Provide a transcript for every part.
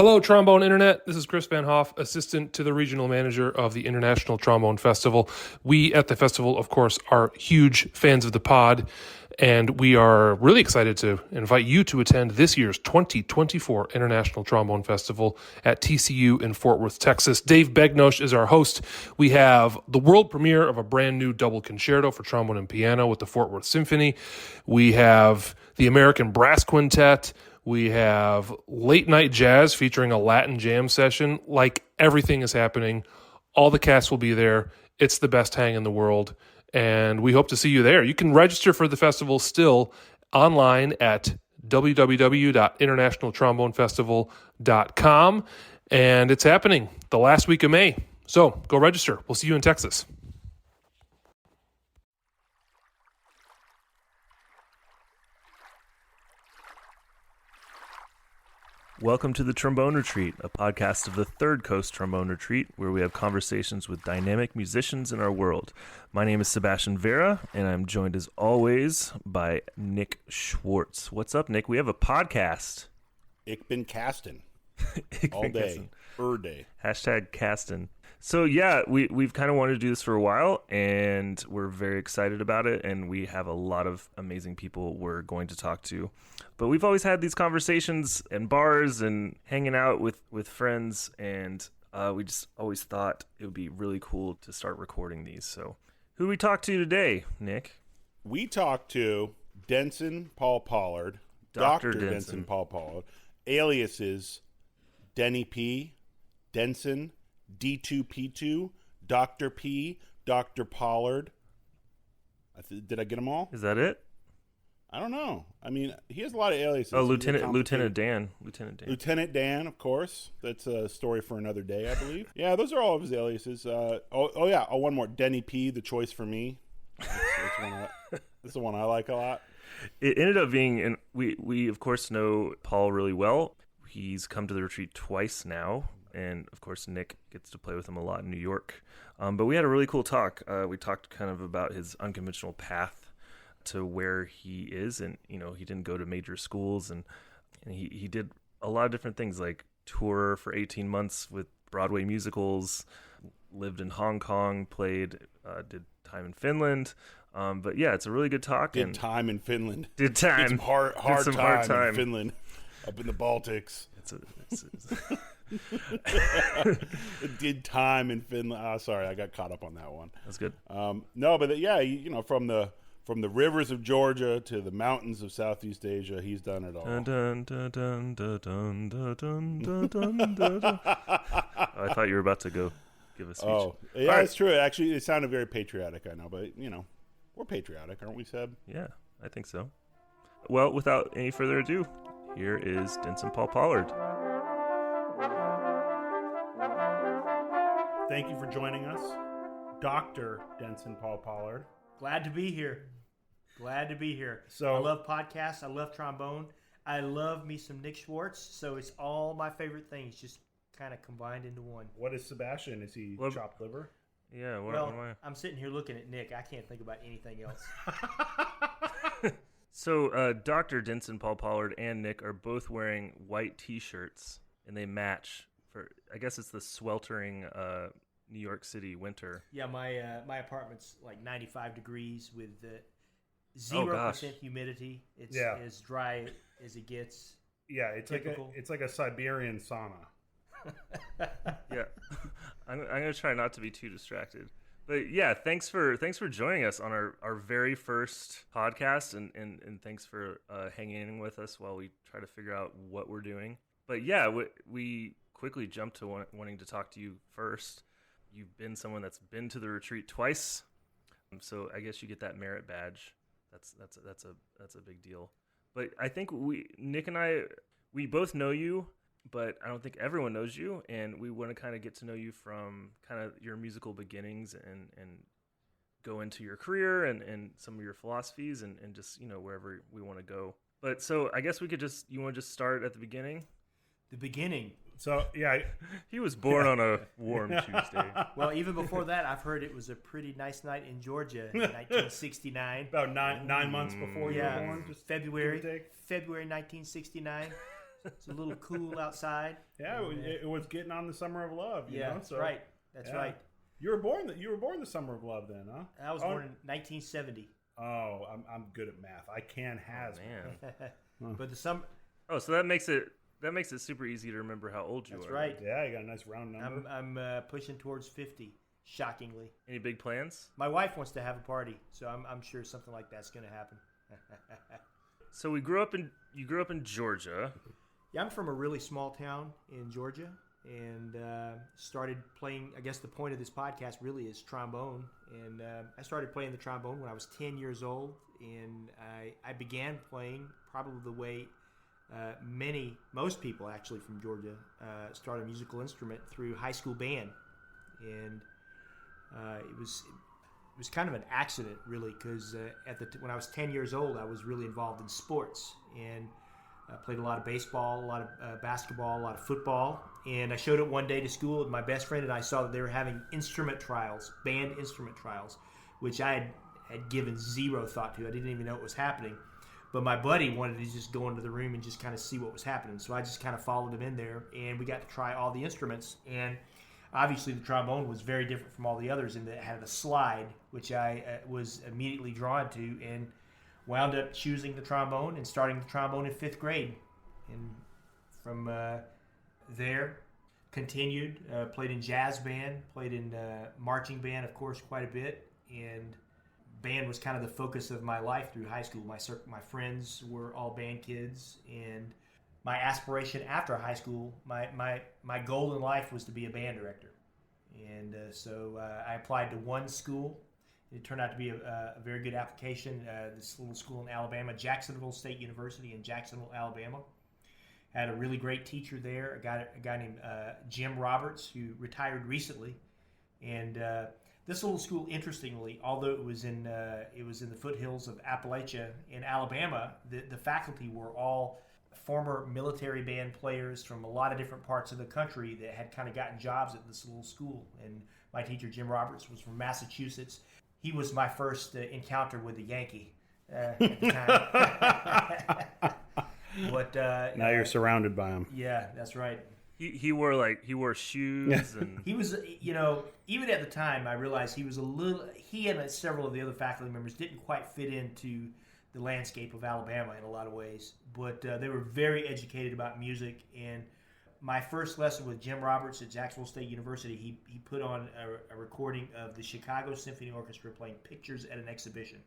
Hello, Trombone Internet. This is Chris Van Hoff, assistant to the regional manager of the International Trombone Festival. We at the festival, of course, are huge fans of the pod, and we are really excited to invite you to attend this year's 2024 International Trombone Festival at TCU in Fort Worth, Texas. Dave Begnosh is our host. We have the world premiere of a brand new double concerto for trombone and piano with the Fort Worth Symphony. We have the American Brass Quintet. We have late night jazz featuring a Latin jam session. Like, everything is happening. All the cast will be there. It's the best hang in the world, and we hope to see you there. You can register for the festival still online at www.internationaltrombonefestival.com, and it's happening the last week of May. So go register. We'll see you in Texas. Welcome to the Trombone Retreat, a podcast of the Third Coast Trombone Retreat, where we have conversations with dynamic musicians in our world. My name is Sebastian Vera, and I'm joined as always by Nick Schwartz. What's up, Nick? We have a podcast. Ich bin casting. All day. Day. Hashtag casting. So yeah, we've kind of wanted to do this for a while, and we're very excited about it, and we have a lot of amazing people we're going to talk to. But we've always had these conversations in bars and hanging out with friends, and we just always thought it would be really cool to start recording these. So who we talk to today, Nick? We talked to Denson Paul Pollard, Dr. Denson Paul Pollard, aliases Denny P, Denson, D2P2, Dr. P, Dr. Pollard. Did I get them all? Is that it? I don't know. I mean, he has a lot of aliases. Oh, Lieutenant Dan. Lieutenant Dan, of course. That's a story for another day, I believe. Yeah, those are all of his aliases. One more. Denny P, the choice for me. That's the one I like a lot. It ended up being, and we of course know Paul really well. He's come to the retreat twice now. And, of course, Nick gets to play with him a lot in New York. But we had a really cool talk. We talked kind of about his unconventional path to where he is. And, you know, he didn't go to major schools. And he did a lot of different things, like tour for 18 months with Broadway musicals, lived in Hong Kong, did time in Finland. But, yeah, it's a really good talk. Did time in Finland in Finland, up in the Baltics. Did time in Finland. Sorry, I got caught up on that one. That's good. From the rivers of Georgia to the mountains of Southeast Asia, he's done it all. I thought you were about to go give a speech. Oh, yeah, it's true. Actually, it sounded very patriotic, I know, but, you know, we're patriotic, aren't we, Seb? Yeah, I think so. Well, without any further ado, here is Denson Paul Pollard. Thank you for joining us, Dr. Denson Paul Pollard. Glad to be here. So I love podcasts. I love trombone. I love me some Nick Schwartz. So it's all my favorite things just kind of combined into one. What is Sebastian? Is he chopped liver? Yeah. I'm sitting here looking at Nick. I can't think about anything else. So Dr. Denson Paul Pollard and Nick are both wearing white T-shirts, and they match. I guess it's the sweltering New York City winter. Yeah, my apartment's like 95 degrees with 0% humidity. It's as dry as it gets. Yeah, it's like a Siberian sauna. Yeah, I'm gonna try not to be too distracted. But yeah, thanks for joining us on our very first podcast, and thanks for hanging with us while we try to figure out what we're doing. But yeah, we quickly jump to wanting to talk to you first. You've been someone that's been to the retreat twice, so I guess you get that merit badge. That's a big deal. But I think Nick and I both know you, but I don't think everyone knows you, and we want to kind of get to know you from kind of your musical beginnings and go into your career and some of your philosophies and just, you know, wherever we want to go. But so I guess you want to just start at the beginning? The beginning. So, yeah. He was born on a warm Tuesday. Well, even before that, I've heard it was a pretty nice night in Georgia in 1969. About nine months before you were born? Just February 1969. It's a little cool outside. Yeah, it was getting on the summer of love. You know? That's So, right. That's right. You were born the summer of love then, huh? I was born in 1970. Oh, I'm good at math. I can has. Man. But the summer. Oh, so that makes it super easy to remember how old you are. That's right. Yeah, you got a nice round number. I'm pushing towards 50. Shockingly. Any big plans? My wife wants to have a party, so I'm sure something like that's going to happen. So you grew up in Georgia. Yeah, I'm from a really small town in Georgia, and started playing. I guess the point of this podcast really is trombone, and I started playing the trombone when I was 10 years old, and I began playing probably the way most people actually from Georgia start a musical instrument through high school band, and it was kind of an accident, really, because when I was 10 years old, I was really involved in sports, and I played a lot of baseball, a lot of basketball, a lot of football, and I showed up one day to school, and my best friend and I saw that they were having band instrument trials, which I had given zero thought to. I didn't even know it was happening, but my buddy wanted to just go into the room and just kind of see what was happening, so I just kind of followed him in there, and we got to try all the instruments, and obviously, the trombone was very different from all the others in that it had a slide, which I was immediately drawn to, and wound up choosing the trombone and starting the trombone in 5th grade. And from there, continued, played in jazz band, played in marching band, of course, quite a bit. And band was kind of the focus of my life through high school. My friends were all band kids, and my aspiration after high school, my goal in life was to be a band director. And so I applied to one school. It turned out to be a very good application. This little school in Alabama, Jacksonville State University in Jacksonville, Alabama. Had a really great teacher there, a guy named Jim Roberts, who retired recently. And this little school, interestingly, although it was in the foothills of Appalachia in Alabama, the faculty were all former military band players from a lot of different parts of the country that had kind of gotten jobs at this little school. And my teacher, Jim Roberts, was from Massachusetts. He was my first encounter with a Yankee at the time. But now you're surrounded by him. Yeah, that's right. He wore shoes and He was, even at the time, I realized he and several of the other faculty members didn't quite fit into the landscape of Alabama in a lot of ways, but they were very educated about music. And my first lesson with Jim Roberts at Jacksonville State University, he put on a recording of the Chicago Symphony Orchestra playing Pictures at an Exhibition.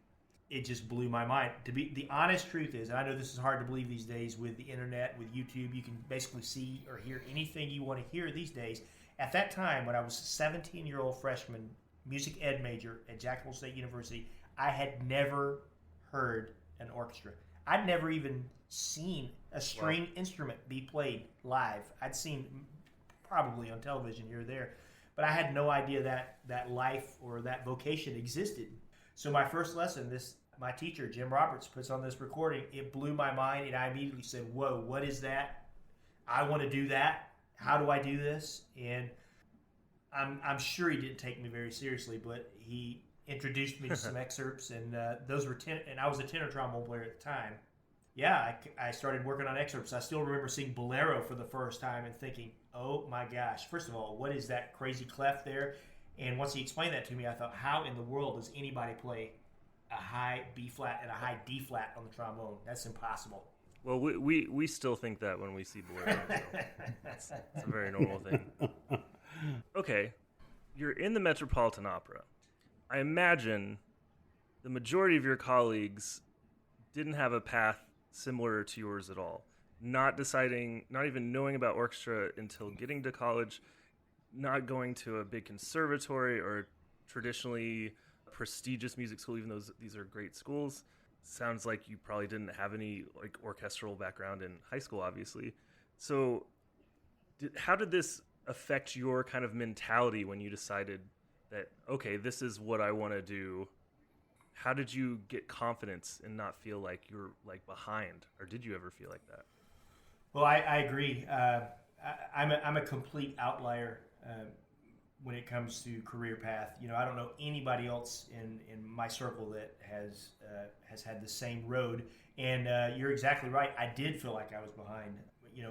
It just blew my mind. The honest truth is, and I know this is hard to believe these days with the internet, with YouTube, you can basically see or hear anything you want to hear these days. At that time, when I was a 17-year-old freshman, music ed major at Jacksonville State University, I had never heard an orchestra. I'd never even seen a string instrument be played live. I'd seen probably on television here or there, but I had no idea that life or that vocation existed. So my first lesson, my teacher, Jim Roberts, puts on this recording. It blew my mind, and I immediately said, whoa, what is that? I want to do that. How do I do this? And I'm sure he didn't take me very seriously, but he introduced me to some excerpts, and those were and I was a tenor trombone player at the time. Yeah, I started working on excerpts. I still remember seeing Bolero for the first time and thinking, oh my gosh, first of all, what is that crazy clef there? And once he explained that to me, I thought, how in the world does anybody play a high B flat and a high D flat on the trombone? That's impossible. Well, we still think that when we see Bolero. So it's a very normal thing. Okay, you're in the Metropolitan Opera. I imagine the majority of your colleagues didn't have a path similar to yours at all. Not even knowing about orchestra until getting to college, not going to a big conservatory or traditionally prestigious music school, even though these are great schools. Sounds like you probably didn't have any orchestral background in high school, obviously. So how did this affect your kind of mentality when you decided that, okay, this is what I want to do? How did you get confidence and not feel like you're behind, or did you ever feel like that? Well, I agree. I'm a complete outlier when it comes to career path. I don't know anybody else in my circle that has had the same road. And you're exactly right. I did feel like I was behind.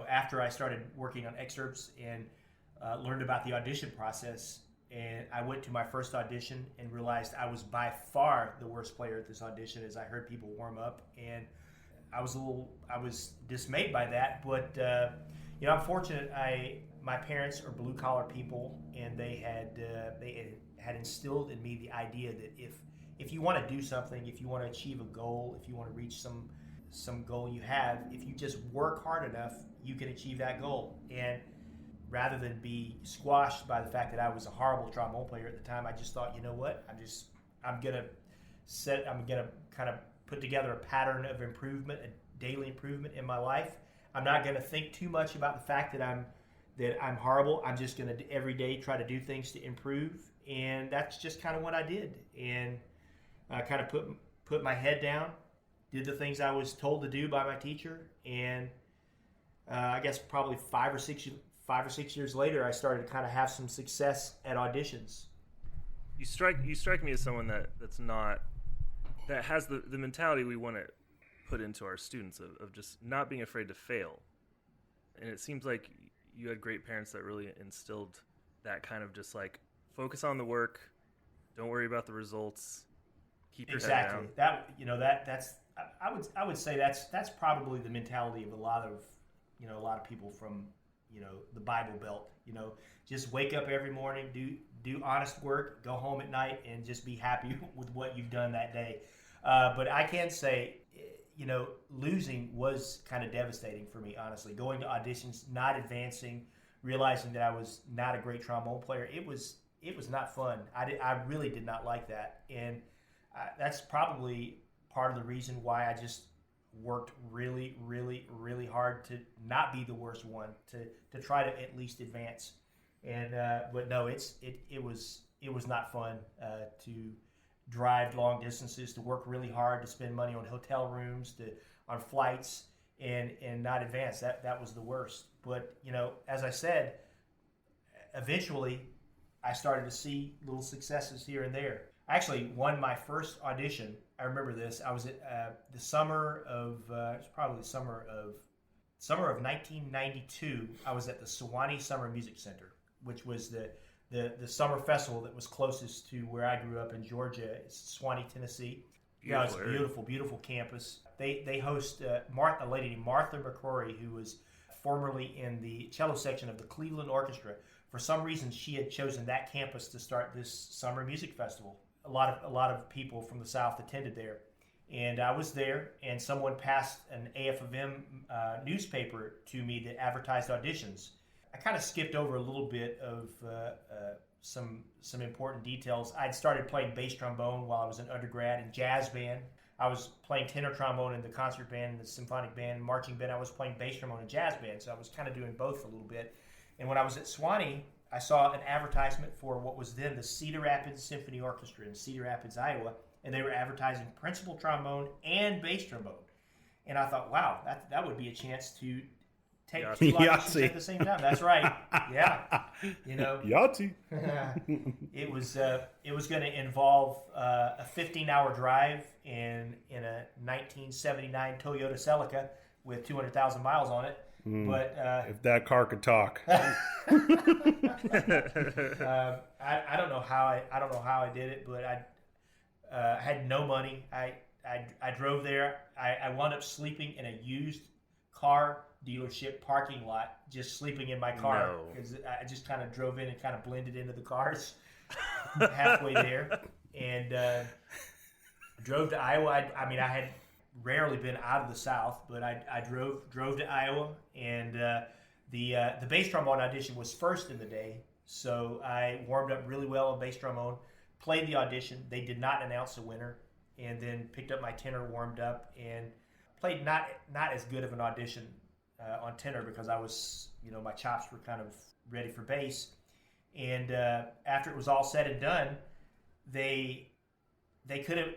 after I started working on excerpts and learned about the audition process, and I went to my first audition and realized I was by far the worst player at this audition as I heard people warm up, and I was dismayed by that. But I'm fortunate. My parents are blue collar people, and they had instilled in me the idea that if you want to do something, if you want to achieve a goal, if you want to reach some goal you have, if you just work hard enough, you can achieve that goal. And rather than be squashed by the fact that I was a horrible trombone player at the time, I just thought, you know what, I'm gonna kind of put together a pattern of improvement, a daily improvement in my life. I'm not gonna think too much about the fact that I'm horrible. I'm just gonna every day try to do things to improve, and that's just kind of what I did. And I kind of put my head down, did the things I was told to do by my teacher, and I guess probably 5 or 6 years later, I started to kind of have some success at auditions. You strike me as someone that has the mentality we want to put into our students of just not being afraid to fail. And it seems like you had great parents that really instilled that kind of just like focus on the work, don't worry about the results, keep your head down. That's I would say that's probably the mentality of a lot of people from the Bible Belt. Just wake up every morning, do honest work, go home at night, and just be happy with what you've done that day. But I can say, losing was kind of devastating for me, honestly. Going to auditions, not advancing, realizing that I was not a great trombone player, it was not fun. I really did not like that, and that's probably part of the reason why I just worked really, really, really hard to not be the worst one, to try to at least advance. And but no, it was not fun to drive long distances, to work really hard, to spend money on hotel rooms, on flights, and not advance. That was the worst. But as I said, eventually I started to see little successes here and there. I actually won my first audition. I remember this. I was at the summer of it was probably the summer of 1992. I was at the Sewanee Summer Music Center, which was the summer festival that was closest to where I grew up in Georgia. It's Sewanee, Tennessee. Yeah, it's a beautiful, beautiful campus. They host a lady named Martha McCrory, who was formerly in the cello section of the Cleveland Orchestra. For some reason, she had chosen that campus to start this summer music festival. A lot of people from the South attended there, and I was there. And someone passed an AF/M newspaper to me that advertised auditions. I kind of skipped over a little bit of some important details. I'd started playing bass trombone while I was an undergrad in jazz band. I was playing tenor trombone in the concert band, the symphonic band, marching band. I was playing bass trombone in jazz band, so I was kind of doing both a little bit. And when I was at Sewanee, I saw an advertisement for what was then the Cedar Rapids Symphony Orchestra in Cedar Rapids, Iowa, and they were advertising principal trombone and bass trombone. And I thought, wow, that would be a chance to take two auditions at the same time. That's right. Yeah. Yahtzee. It was going to involve a 15-hour drive in a 1979 Toyota Celica with 200,000 miles on it. But if that car could talk, I don't know how I did it, but I had no money. I drove there. I wound up sleeping in a used car dealership parking lot, just sleeping in my car because I just kind of drove in and kind of blended into the cars halfway there, and drove to Iowa. I had rarely been out of the South, but I drove to Iowa, and the bass trombone audition was first in the day, so I warmed up really well on bass trombone, played the audition. They did not announce a winner, and then picked up my tenor, warmed up, and played not as good of an audition on tenor because I was, my chops were kind of ready for bass. And after it was all said and done, they could have,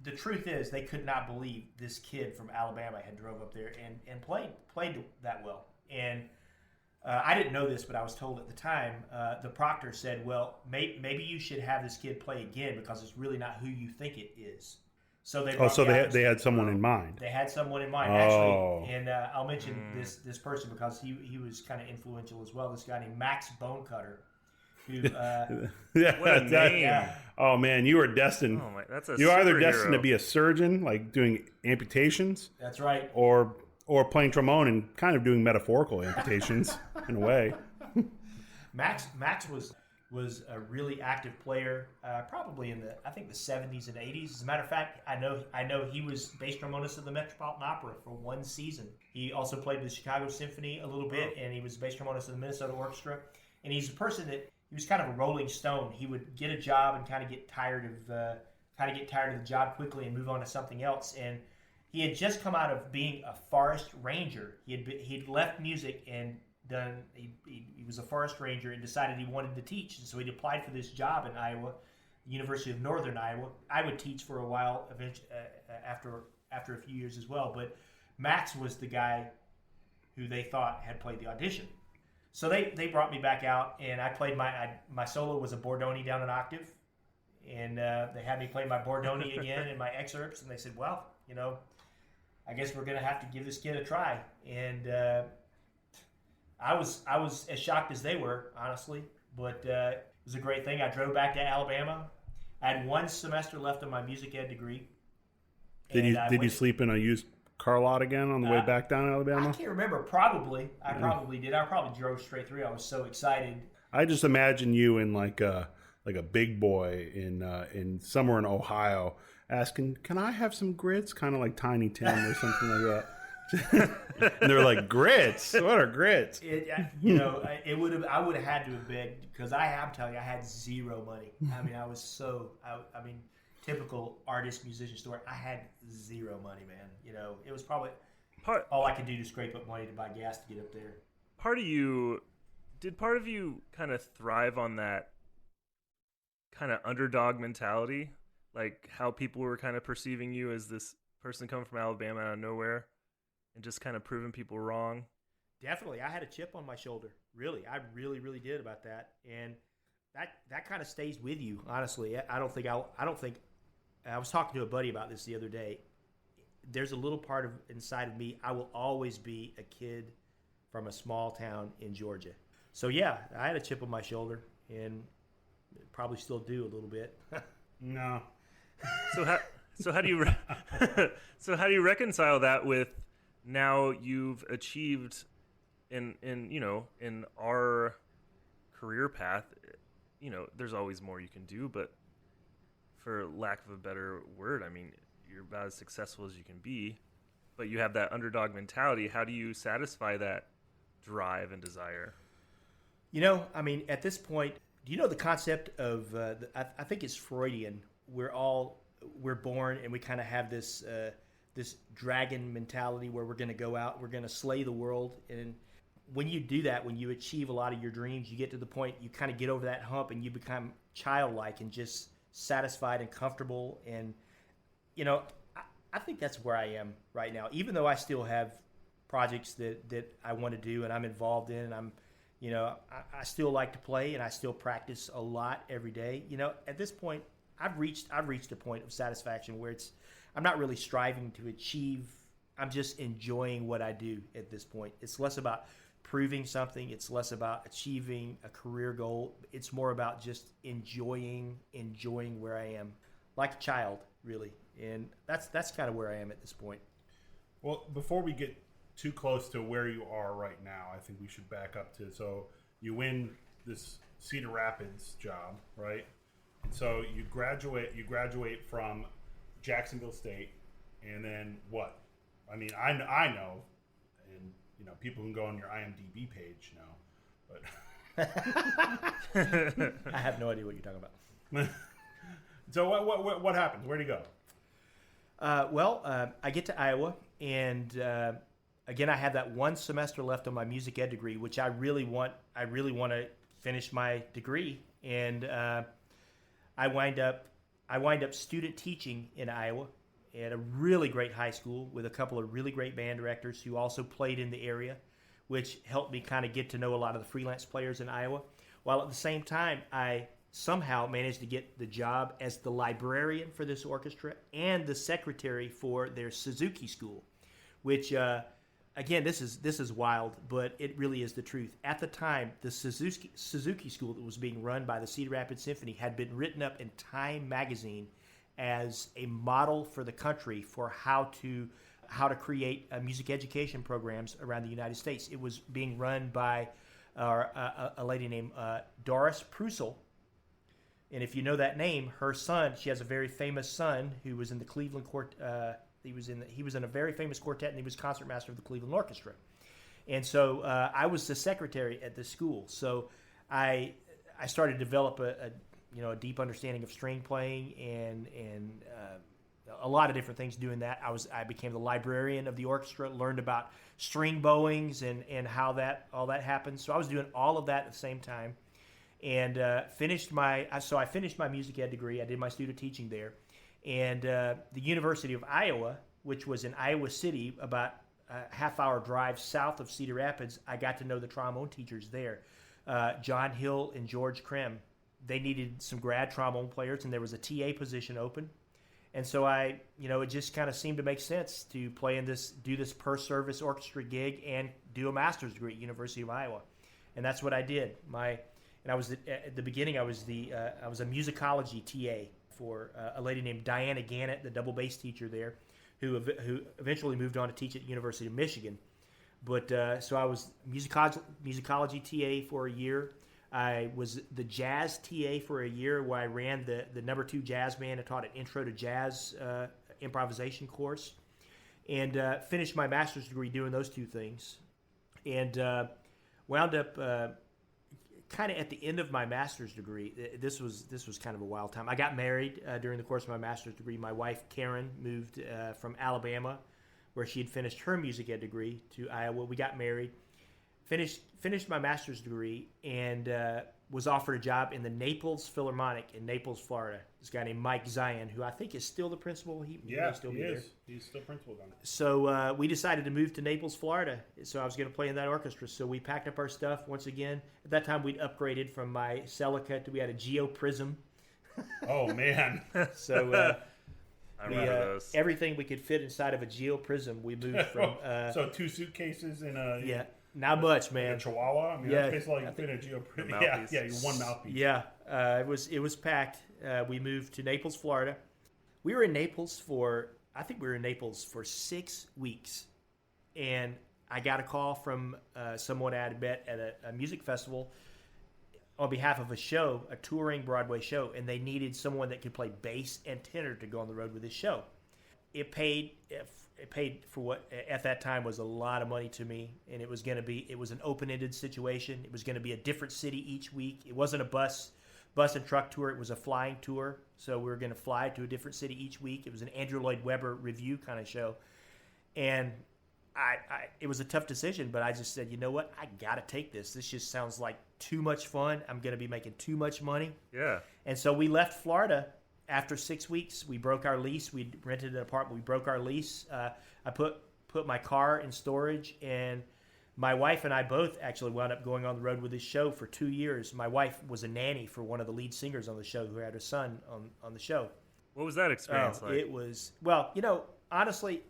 the truth is they could not believe this kid from Alabama had drove up there and played that well. And I didn't know this, but I was told at the time, the proctor said, well, maybe you should have this kid play again because it's really not who you think it is. So they they had someone in mind. They had someone in mind, actually, and I'll mention this person because he was kind of influential as well. This guy named Max Bonecutter, who what a name! Yeah. Oh man, you were destined. Oh my, that's a you are either superhero. destined to be a surgeon, like doing amputations. That's right. Or playing trombone and kind of doing metaphorical amputations in a way. Max was a really active player, probably in the 70s and 80s. As a matter of fact, I know he was bass trombonist of the Metropolitan Opera for one season. He also played with the Chicago Symphony a little bit, and he was bass trombonist of the Minnesota Orchestra. And he's a person that he was kind of a rolling stone. He would get a job and kind of get tired of the job quickly and move on to something else. And he had just come out of being a forest ranger. He'd left music and he was a forest ranger and decided he wanted to teach. And so he applied for this job in Iowa, University of Northern Iowa. I would teach for a while eventually, after a few years as well. But Max was the guy who they thought had played the audition. So they brought me back out, and I played my solo was a Bordoni down an octave, and they had me play my Bordoni again in my excerpts, and they said, well, I guess we're going to have to give this kid a try. And I was as shocked as they were, honestly, but it was a great thing. I drove back to Alabama. I had one semester left on my music ed degree. Did you sleep in a used car lot again on the way back down to Alabama? I can't remember. Probably. I probably did. I probably drove straight through. I was so excited. I just imagine you in like a big boy in somewhere in Ohio asking, "Can I have some grits?" Kind of like Tiny Tim or something like that. And they're like, "Grits? What are grits?" I would have had to have begged because I'm telling you, I had zero money. I mean, I was typical artist musician story. I had zero money, man. It was probably all I could do to scrape up money to buy gas to get up there. Part of you kind of thrive on that kind of underdog mentality, like how people were kind of perceiving you as this person coming from Alabama out of nowhere and just kind of proving people wrong? Definitely. I had a chip on my shoulder. Really. I really, really did about that. And that kind of stays with you, honestly. I was talking to a buddy about this the other day. There's a little part inside of me. I will always be a kid from a small town in Georgia. So yeah, I had a chip on my shoulder, and probably still do a little bit. No. So how do you reconcile that with now you've achieved in our career path? There's always more you can do, but for lack of a better word, I mean, you're about as successful as you can be, but you have that underdog mentality. How do you satisfy that drive and desire? At this point, do you know the concept of, I think it's Freudian. We're born and we kind of have this dragon mentality where we're going to go out, we're going to slay the world. And when you do that, when you achieve a lot of your dreams, you get to the point, you kind of get over that hump and you become childlike and just satisfied and comfortable. And, I think that's where I am right now, even though I still have projects that I want to do and I'm involved in, and I still like to play and I still practice a lot every day. At this point, I've reached a point of satisfaction where I'm not really striving to achieve. I'm just enjoying what I do at this point. It's less about proving something. It's less about achieving a career goal. It's more about just enjoying where I am, like a child, really. And that's kind of where I am at this point. Well, before we get too close to where you are right now, I think we should back up to, so you win this Cedar Rapids job, right? And so you graduate from Jacksonville State, and then what? I mean, I know, and people can go on your IMDb page now, but I have no idea what you're talking about. So what happens? Where do you go? I get to Iowa, and again, I have that one semester left on my music ed degree, which I really want to finish my degree, and I wind up student teaching in Iowa at a really great high school with a couple of really great band directors who also played in the area, which helped me kind of get to know a lot of the freelance players in Iowa. While at the same time, I somehow managed to get the job as the librarian for this orchestra and the secretary for their Suzuki school, which, again, this is wild, but it really is the truth. At the time, the Suzuki school that was being run by the Cedar Rapids Symphony had been written up in Time magazine as a model for the country for how to create music education programs around the United States. It was being run by a lady named Doris Prussel. And if you know that name, her son, she has a very famous son who was in the Cleveland he was in a very famous quartet, and he was concertmaster of the Cleveland Orchestra. And so I was the secretary at this school. So I started to develop a deep understanding of string playing and a lot of different things doing that. I became the librarian of the orchestra, learned about string bowings and how all that happens. So I was doing all of that at the same time, and finished my music ed degree. I did my student teaching there, and the University of Iowa, which was in Iowa City, about a half-hour drive south of Cedar Rapids. I got to know the trombone teachers there, John Hill and George Krem. They needed some grad trombone players, and there was a TA position open. And so it just kind of seemed to make sense to do this per service orchestra gig and do a master's degree at University of Iowa. And that's what I did. At the beginning, I was a musicology TA for a lady named Diana Gannett, the double bass teacher there, who eventually moved on to teach at the University of Michigan. But so I was musicology TA for a year. I was the jazz TA for a year, where I ran the number 2 jazz band. I taught an intro to jazz improvisation course, and finished my master's degree doing those two things, and wound up kind of at the end of my master's degree. This was kind of a wild time. I got married during the course of my master's degree. My wife Karen moved from Alabama, where she had finished her music ed degree, to Iowa. We got married. Finished my master's degree, and was offered a job in the Naples Philharmonic in Naples, Florida. This guy named Mike Zion, who I think is still the principal. He may still be there. He's still principal down there. So we decided to move to Naples, Florida. So I was going to play in that orchestra. So we packed up our stuff once again. At that time, we'd upgraded from my Celica to we had a Geo Prism. Oh man! So. I remember those. Everything we could fit inside of a Geo Prism, we moved from. So 2 suitcases and a. Yeah. Not much, man. Like a Chihuahua. I mean, that's basically like you fit a Geo. Yeah, you're one mouthpiece. Yeah, it was packed. We moved to Naples, Florida. We were in Naples for 6 weeks, and I got a call from someone I had met at a music festival on behalf of a touring Broadway show, and they needed someone that could play bass and tenor to go on the road with this show. It paid for what at that time was a lot of money to me, and it was an open-ended situation. It was going to be a different city each week. It wasn't a bus and truck tour. It was a flying tour. So we were going to fly to a different city each week. It was an Andrew Lloyd Webber review kind of show. And it was a tough decision, but I just said, you know what? I got to take this. This just sounds like too much fun. I'm going to be making too much money. Yeah. And so we left Florida. After 6 weeks, we broke our lease. We rented an apartment. We broke our lease. I put my car in storage, and my wife and I both actually wound up going on the road with this show for 2 years. My wife was a nanny for one of the lead singers on the show who had a son on the show. What was that experience like? It was, honestly,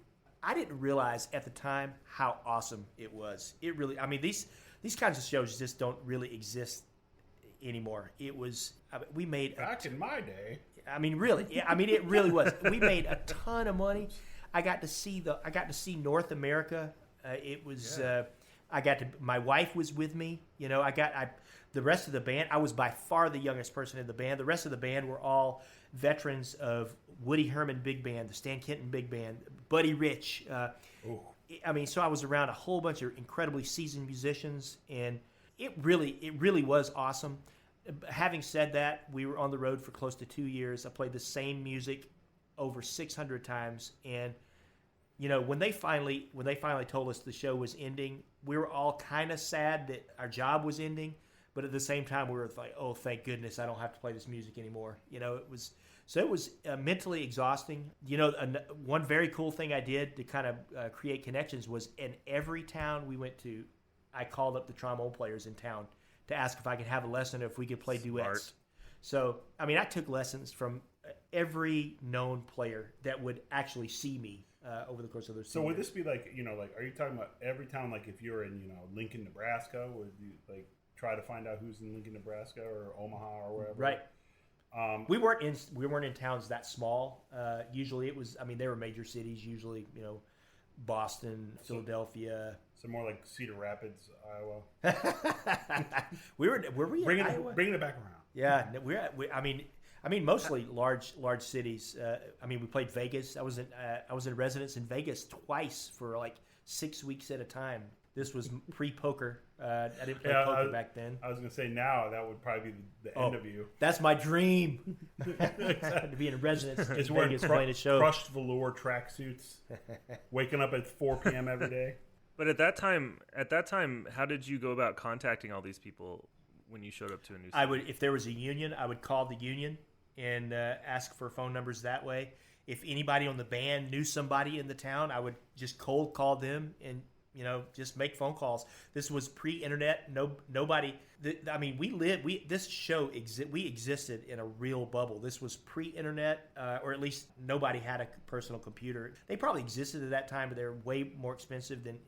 I didn't realize at the time how awesome it was. It really, these kinds of shows just don't really exist anymore. It was, we made... Back in my day... really. It really was. We made a ton of money. I got to see North America. It was. My wife was with me. The rest of the band. I was by far the youngest person in the band. The rest of the band were all veterans of Woody Herman Big Band, the Stan Kenton Big Band, Buddy Rich. So I was around a whole bunch of incredibly seasoned musicians, and it really was awesome. Having said that, we were on the road for close to 2 years. I played the same music over 600 times, and when they finally told us the show was ending, we were all kind of sad that our job was ending, but at the same time we were like, oh, thank goodness I don't have to play this music anymore. It was mentally exhausting. One very cool thing I did to kind of create connections was in every town we went to, I called up the trombone players in town to ask if I could have a lesson or if we could play duets. So, I mean, I took lessons from every known player that would actually see me over the course of those 2 So years. would this be like, are you talking about every town, like if you're in, Lincoln, Nebraska, would you like try to find out who's in Lincoln, Nebraska or Omaha or wherever? Right. We weren't in towns that small. Usually it was, I mean, they were major cities, usually, Boston, Philadelphia. So more like Cedar Rapids, Iowa. Were we in Iowa? Bringing it back around. Yeah, I mean, mostly large cities. I mean, we played Vegas. I was in residence in Vegas twice for like 6 weeks at a time. This was pre-poker. I didn't play poker back then. I was going to say now that would probably be the end of you. That's my dream. To be in residence in Vegas playing a show. Crushed velour tracksuits, waking up at 4 p.m. every day. But at that time, how did you go about contacting all these people when you showed up to a new city? I would, if there was a union, I would call the union and ask for phone numbers that way. If anybody on the band knew somebody in the town, I would just cold call them and just make phone calls. This was pre-internet. Nobody. I mean, this show we existed in a real bubble. This was pre-internet, or at least nobody had a personal computer. They probably existed at that time, but they were way more expensive than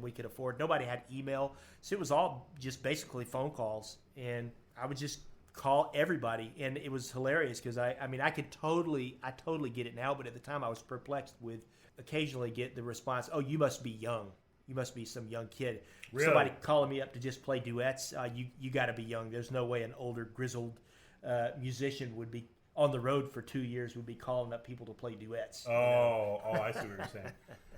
we could afford. Nobody had email, so it was all just basically phone calls, and I would just call everybody, and it was hilarious because I totally get it now, but at the time I was perplexed with occasionally get the response, "Oh, you must be young. You must be some young kid." Really? Somebody calling me up to just play duets. You got to be young. There's no way an older, grizzled musician would be on the road for 2 years would be calling up people to play duets. Oh, I see what you're saying.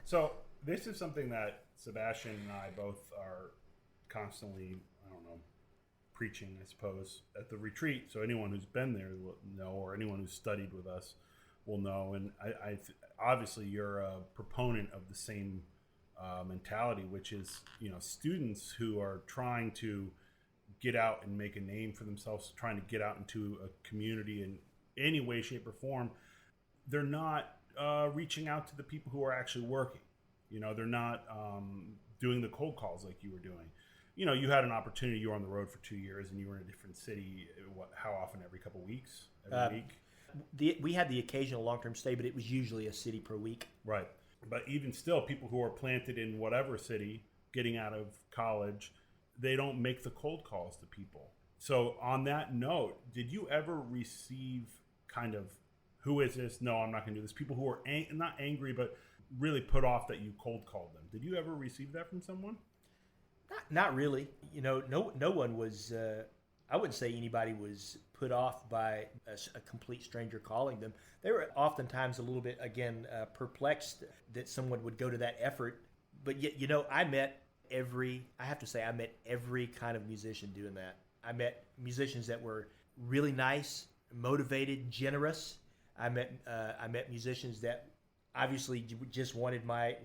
So this is something that Sebastian and I both are constantly, preaching, I suppose, at the retreat. So anyone who's been there will know, or anyone who's studied with us will know. And I obviously you're a proponent of the same mentality, which is, students who are trying to get out and make a name for themselves, trying to get out into a community in any way, shape, or form. They're not reaching out to the people who are actually working. They're not doing the cold calls like you were doing. You had an opportunity. You were on the road for 2 years, and you were in a different city. How often? Every couple of weeks? Every week? We had the occasional long-term stay, but it was usually a city per week. Right. But even still, people who are planted in whatever city, getting out of college, they don't make the cold calls to people. So on that note, did you ever receive kind of, who is this? No, I'm not going to do this. People who are not angry, but really put off that you cold called them. Did you ever receive that from someone? Not really. No one was. I wouldn't say anybody was put off by a complete stranger calling them. They were oftentimes a little bit, again, perplexed that someone would go to that effort. But yet, I met every kind of musician doing that. I met musicians that were really nice, motivated, generous. I met musicians that obviously just wanted my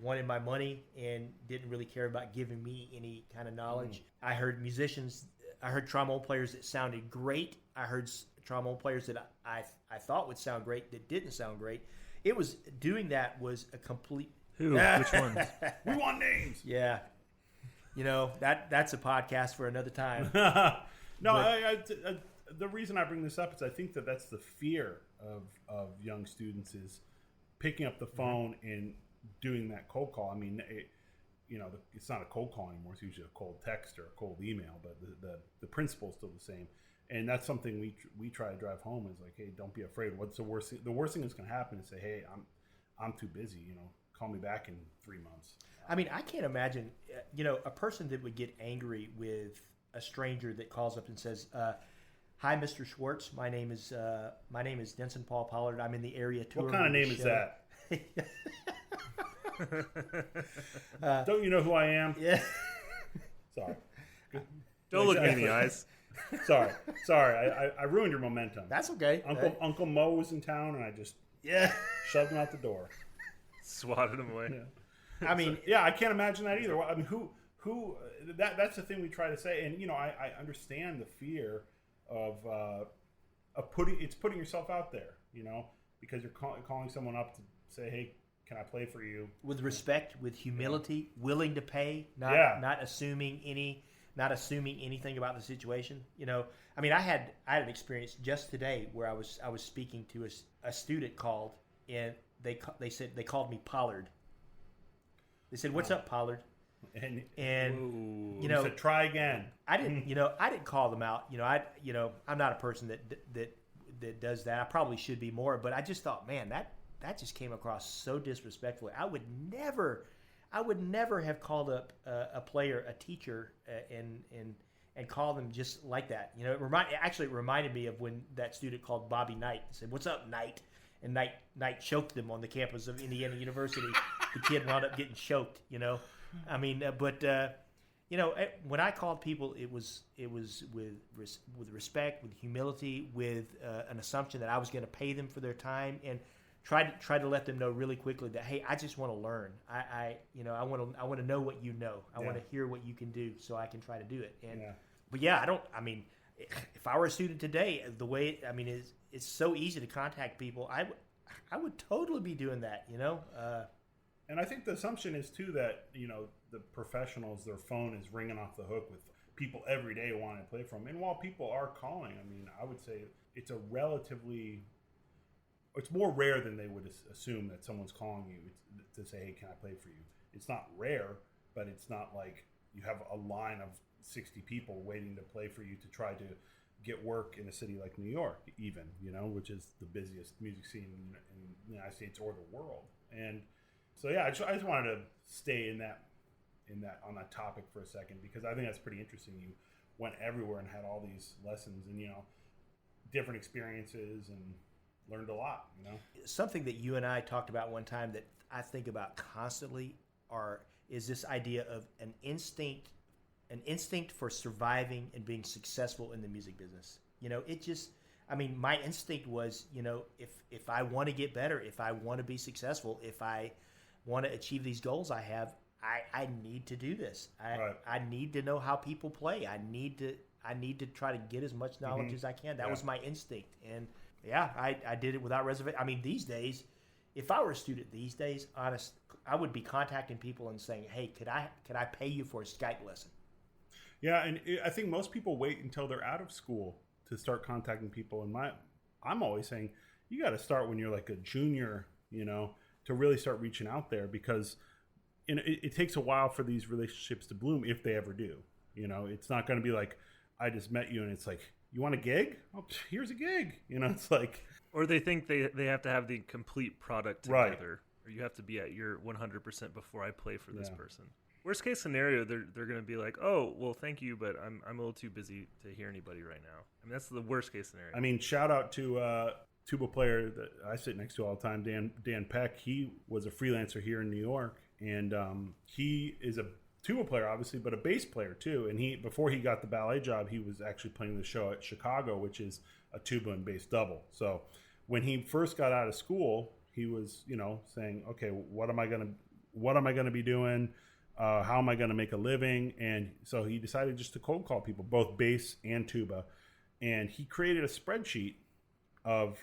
money and didn't really care about giving me any kind of knowledge. I heard trombone players that sounded great. I heard trombone players that I thought would sound great that didn't sound great. It was doing that was a complete. Who? Which ones? We want names. Yeah, that's a podcast for another time. No, the reason I bring this up is I think that's the fear of young students is picking up the phone and doing that cold call. I mean, it's not a cold call anymore. It's usually a cold text or a cold email, but the principle is still the same. And that's something we try to drive home is like, hey, don't be afraid. What's the worst thing? The worst thing that's going to happen is say, hey, I'm too busy. Call me back in 3 months. I mean, I can't imagine, a person that would get angry with a stranger that calls up and says, "Hi, Mr. Schwartz. My name is Denson Paul Pollard. I'm in the area touring." What kind of name is that? Don't you know who I am? Yeah. Sorry. Don't look me in the eyes. Sorry. I ruined your momentum. That's okay. Uncle Mo was in town, and I just shoved him out the door. Swatted him away. Yeah. I mean, I can't imagine that either. I mean, who? That's the thing we try to say, and I understand the fear of putting yourself out there, because you're calling someone up to say, hey, can I play for you? With respect, with humility, willing to pay, not assuming any not assuming anything about the situation. I mean, I had an experience just today where I was speaking to a student called, and they said they called me Pollard. They said, "What's up, Pollard?" And you said, "Try again." I didn't call them out. I'm not a person that does that. I probably should be more, but I just thought, man, that just came across so disrespectfully. I would never have called up a player, a teacher, and call them just like that. It reminded me of when that student called Bobby Knight and said, "What's up, Knight?" And Knight choked them on the campus of Indiana University. The kid wound up getting choked. I mean, when I called people, it was with respect, with humility, with an assumption that I was going to pay them for their time, and try to let them know really quickly that, hey, I just want to learn. I want to know what you know. I want to hear what you can do so I can try to do it. But if I were a student today, the way it's so easy to contact people. I would totally be doing that. And I think the assumption is too that the professionals, their phone is ringing off the hook with people every day wanting to play from. And while people are calling, I would say it's it's more rare than they would assume that someone's calling you to say, "Hey, can I play for you?" It's not rare, but it's not like you have a line of 60 people waiting to play for you to try to get work in a city like New York, even, which is the busiest music scene in the United States or the world. And so, I just wanted to stay in that on that topic for a second, because I think that's pretty interesting. You went everywhere and had all these lessons and, different experiences and learned a lot, Something that you and I talked about one time that I think about constantly is this idea of an instinct for surviving and being successful in the music business. My instinct was, if I want to get better, if I want to be successful, if I want to achieve these goals I have, I need to do this. I need to know how people play. I need to try to get as much knowledge as I can. That was my instinct. And I did it without reservation. These days, if I were a student these days, honest, I would be contacting people and saying, "Hey, could I pay you for a Skype lesson?" Yeah, and I think most people wait until they're out of school to start contacting people. And I'm always saying, you got to start when you're like a junior, to really start reaching out there, because it takes a while for these relationships to bloom, if they ever do. It's not going to be like, I just met you and it's like, you want a gig? Oh, here's a gig. It's like, or they think they have to have the complete product together, or you have to be at your 100% before I play for this person. Worst case scenario, they're going to be like, "Oh, well, thank you, but I'm a little too busy to hear anybody right now." That's the worst case scenario. Shout out to tuba player that I sit next to all the time, Dan Peck. He was a freelancer here in New York, and he is a tuba player, obviously, but a bass player too. And before he got the ballet job, he was actually playing the show at Chicago, which is a tuba and bass double. So when he first got out of school, he was, saying, "Okay, what am I gonna be doing? How am I going to make a living?" And so he decided just to cold call people, both bass and tuba. And he created a spreadsheet of,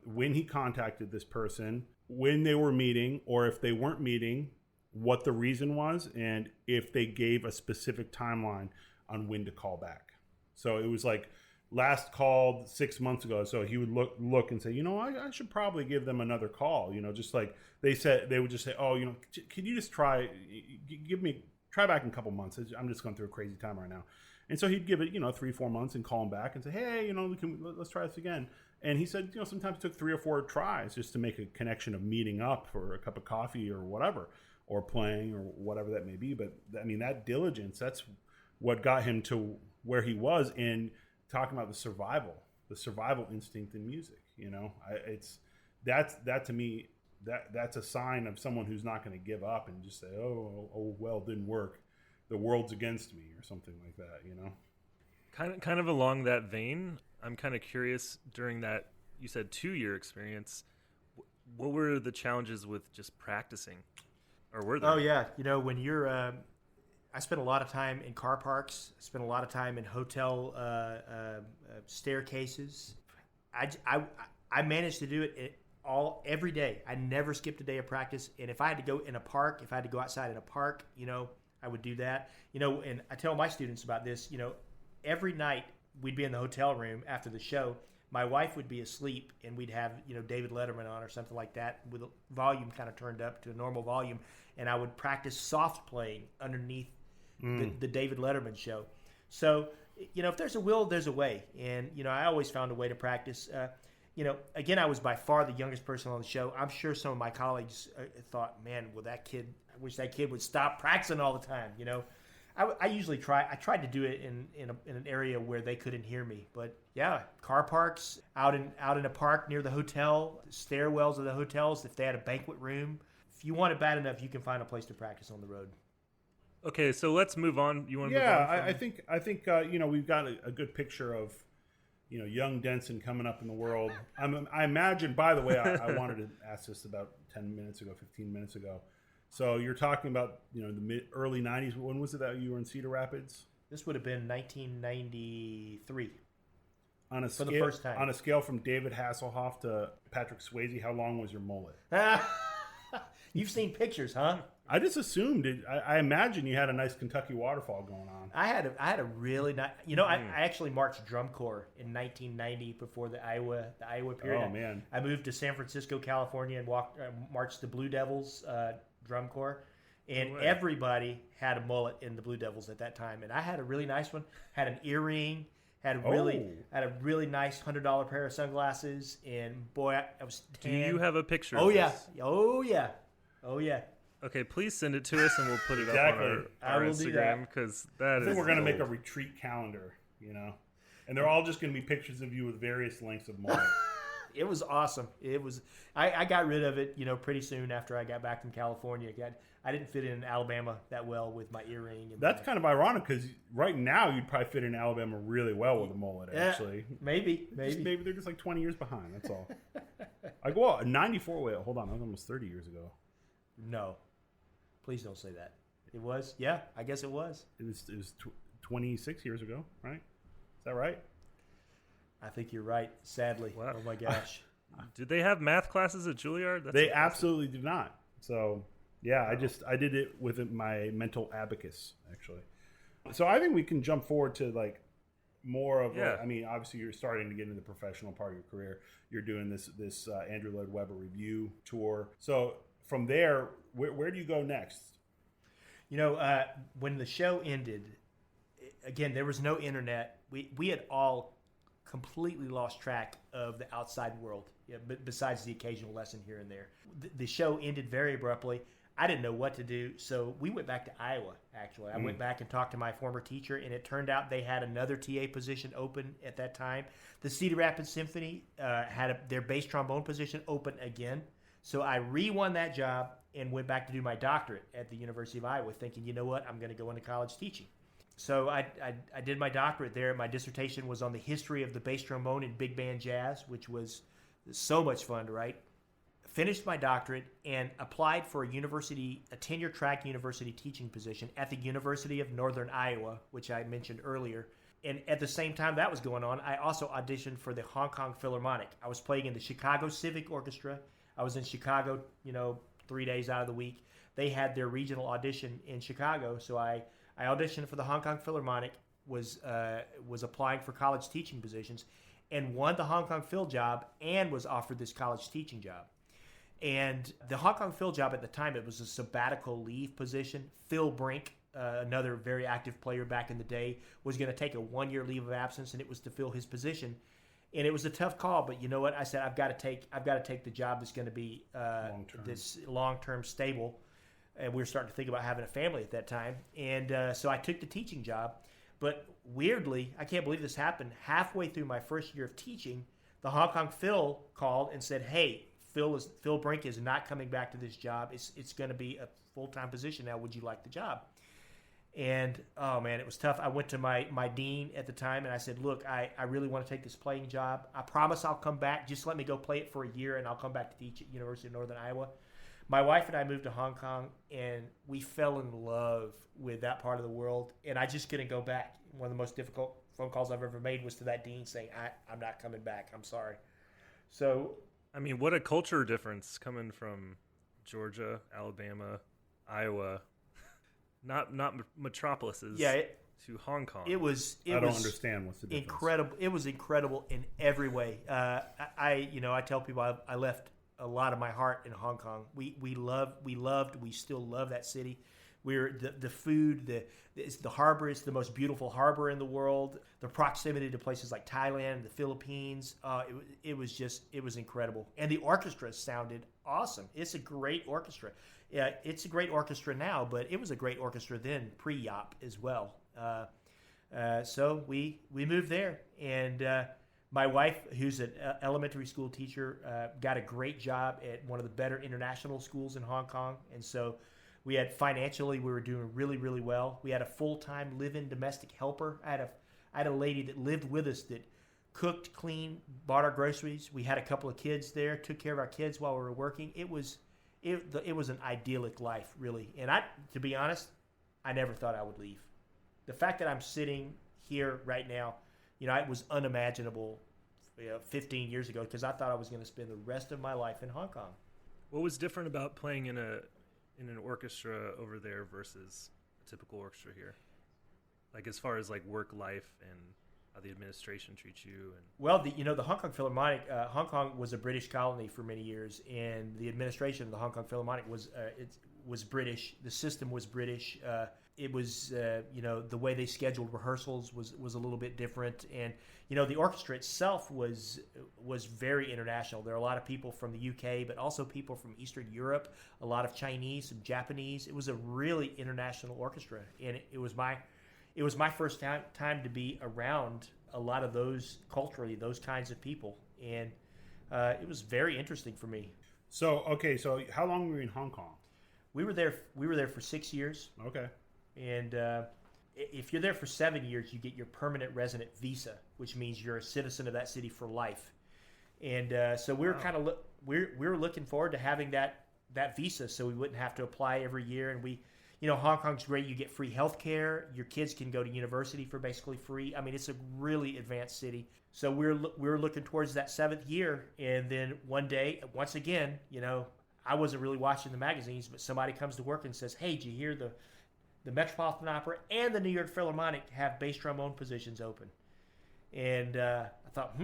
when he contacted this person, when they were meeting, or if they weren't meeting, what the reason was, and if they gave a specific timeline on when to call back. So it was like last called 6 months ago. So he would look and say, I should probably give them another call. Just like they would just say, "Oh, can you just try back in a couple months? I'm just going through a crazy time right now." And so he'd give it, 3-4 months and call him back and say, "Hey, let's try this again." And he said, sometimes it took 3 or 4 tries just to make a connection of meeting up for a cup of coffee or whatever, or playing or whatever that may be. But that diligence, that's what got him to where he was. And talking about the survival instinct in music, that to me, that's a sign of someone who's not going to give up and just say, oh, well, it didn't work, the world's against me, or something like that. Kind of along that vein, I'm kind of curious, during that, you said 2-year experience, what were the challenges with just practicing, or were there? Oh yeah, when you're I spent a lot of time in car parks. I spent a lot of time in hotel staircases. I managed to do it every day. I never skipped a day of practice. And if I had to go in a park, if I had to go outside in a park, I would do that. And I tell my students about this, every night we'd be in the hotel room after the show. My wife would be asleep, and we'd have, David Letterman on or something like that with the volume kind of turned up to a normal volume. And I would practice soft playing underneath the David Letterman show. So, if there's a will, there's a way. And, I always found a way to practice. Again, I was by far the youngest person on the show. I'm sure some of my colleagues thought, man, I wish that kid would stop practicing all the time. I usually tried to do it in an area where they couldn't hear me. But yeah, car parks, out in a park near the hotel, stairwells of the hotels, if they had a banquet room. If you want it bad enough, you can find a place to practice on the road. Okay, so let's move on. You want to move on? Yeah, I think we've got a good picture of young Denson coming up in the world. I imagine, by the way, I wanted to ask this about 15 minutes ago. So you're talking about, the early 90s. When was it that you were in Cedar Rapids? This would have been 1993. For the first time. On a scale from David Hasselhoff to Patrick Swayze, how long was your mullet? You've seen pictures, huh? I just assumed it. I imagine you had a nice Kentucky waterfall going on. I had a really nice. I actually marched drum corps in 1990 before the Iowa period. Oh man! I moved to San Francisco, California, and marched the Blue Devils drum corps, and everybody had a mullet in the Blue Devils at that time. And I had a really nice one. Had an earring. Had a really nice $100 pair of sunglasses. And boy, I was tan. Do you have a picture? Oh of yeah! this? Oh yeah! Oh yeah! Okay, please send it to us, and we'll put it up on our Instagram, because I think we're going to make a retreat calendar, and they're all just going to be pictures of you with various lengths of mullet. It was awesome. It was. I got rid of it, pretty soon after I got back from California. I didn't fit in Alabama that well with my earring. That's kind of ironic, because right now you'd probably fit in Alabama really well with a mullet. Actually, maybe they're just like 20 years behind. That's all. I go out 94. Wait, hold on, that was almost 30 years ago. No. Please don't say that. It was? Yeah, I guess it was. It was 26 years ago, right? Is that right? I think you're right, sadly. Wow. Oh, my gosh. Did they have math classes at Juilliard? They absolutely did not. So, yeah, wow. I did it with my mental abacus, actually. So I think we can jump forward to, more of obviously you're starting to get into the professional part of your career. You're doing this Andrew Lloyd Webber review tour. So from there, where do you go next? When the show ended, again, there was no internet. We had all completely lost track of the outside world, besides the occasional lesson here and there. The show ended very abruptly. I didn't know what to do, so we went back to Iowa, actually. I went back and talked to my former teacher, and it turned out they had another TA position open at that time. The Cedar Rapids Symphony had their bass trombone position open again. So I re-won that job and went back to do my doctorate at the University of Iowa, thinking, you know what, I'm going to go into college teaching. So I did my doctorate there. My dissertation was on the history of the bass trombone in big band jazz, which was so much fun to write. Finished my doctorate and applied for a tenure-track university teaching position at the University of Northern Iowa, which I mentioned earlier. And at the same time that was going on, I also auditioned for the Hong Kong Philharmonic. I was playing in the Chicago Civic Orchestra. I was in Chicago, 3 days out of the week. They had their regional audition in Chicago, so I auditioned for the Hong Kong Philharmonic, was applying for college teaching positions, and won the Hong Kong Phil job and was offered this college teaching job. And the Hong Kong Phil job at the time, it was a sabbatical leave position. Phil Brink, another very active player back in the day, was going to take a 1-year leave of absence, and it was to fill his position. And it was a tough call, but you know what? I said I've got to take the job that's going to be this long-term stable. And we were starting to think about having a family at that time, and so I took the teaching job. But weirdly, I can't believe this happened. Halfway through my first year of teaching, the Hong Kong Phil called and said, "Hey, Phil Brink is not coming back to this job. It's going to be a full-time position now. Would you like the job?" And, oh, man, it was tough. I went to my dean at the time, and I said, look, I really want to take this playing job. I promise I'll come back. Just let me go play it for a year, and I'll come back to teach at University of Northern Iowa. My wife and I moved to Hong Kong, and we fell in love with that part of the world, and I just couldn't go back. One of the most difficult phone calls I've ever made was to that dean saying, I'm not coming back. I'm sorry. So, I mean, what a culture difference coming from Georgia, Alabama, Iowa. not metropolises. Yeah, to Hong Kong. I don't understand what's the difference. Incredible. It was incredible in every way. I tell people I left a lot of my heart in Hong Kong. We still love that city. The food, the harbor is the most beautiful harbor in the world. The proximity to places like Thailand, the Philippines, it was incredible. And the orchestra sounded awesome. It's a great orchestra. Yeah, it's a great orchestra now, but it was a great orchestra then, pre-Yop as well. So we moved there, and my wife, who's an elementary school teacher, got a great job at one of the better international schools in Hong Kong, and so we were doing really, really well. We had a full-time live-in domestic helper. I had a lady that lived with us that cooked, cleaned, bought our groceries. We had a couple of kids there, took care of our kids while we were working. It was an idyllic life, really. And to be honest, I never thought I would leave. The fact that I'm sitting here right now, it was unimaginable 15 years ago, because I thought I was going to spend the rest of my life in Hong Kong. What was different about playing in an orchestra over there versus a typical orchestra here? Like as far as like work life and how the administration treats you? Well, the Hong Kong Philharmonic, Hong Kong was a British colony for many years, and the administration of the Hong Kong Philharmonic was British. The system was British. It was, the way they scheduled rehearsals was a little bit different. And, the orchestra itself was very international. There are a lot of people from the UK, but also people from Eastern Europe, a lot of Chinese, some Japanese. It was a really international orchestra. And it was my first time to be around a lot of those culturally, those kinds of people. And it was very interesting for me. So how long were you in Hong Kong? We were there for 6 years. Okay. And if you're there for 7 years, you get your permanent resident visa, which means you're a citizen of that city for life. And so we were we're looking forward to having that visa, so we wouldn't have to apply every year. And Hong Kong's great. You get free health care. Your kids can go to university for basically free. I mean, it's a really advanced city. So we're looking towards that 7th year, and then one day, once again, I wasn't really watching the magazines, but somebody comes to work and says, "Hey, did you hear the Metropolitan Opera and the New York Philharmonic have bass trombone positions open?" And I thought,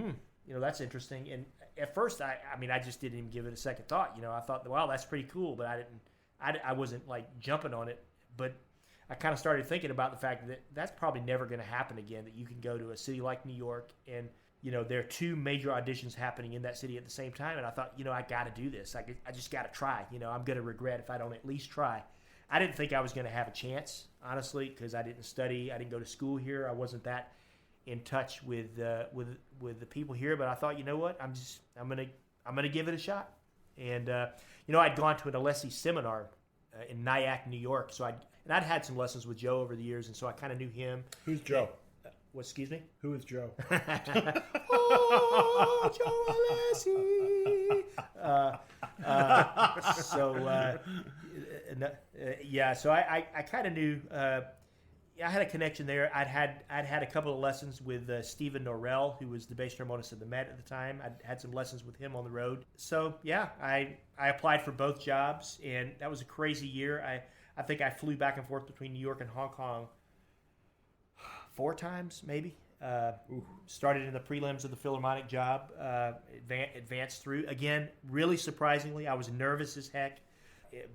that's interesting. And at first, I just didn't even give it a second thought. I thought, wow, that's pretty cool, but I wasn't like jumping on it. But I kind of started thinking about the fact that that's probably never going to happen again, that you can go to a city like New York and, there are 2 major auditions happening in that city at the same time. And I thought, I got to do this. I just got to try. I'm going to regret if I don't at least try. I didn't think I was going to have a chance, honestly, because I didn't study. I didn't go to school here. I wasn't that in touch with the people here. But I thought, you know what? I'm gonna give it a shot. And I'd gone to an Alessi seminar in Nyack, New York. So I'd had some lessons with Joe over the years, and so I kind of knew him. Who's Joe? Excuse me? Who is Joe? Oh, Joe Alessi. So I kind of knew. I had a connection there. I'd had a couple of lessons with Stephen Norrell, who was the bass trombonist of the Met at the time. I'd had some lessons with him on the road. So yeah, I applied for both jobs, and that was a crazy year. I think I flew back and forth between New York and Hong Kong 4 times, maybe. Started in the prelims of the Philharmonic job, advanced through. Again, really surprisingly, I was nervous as heck,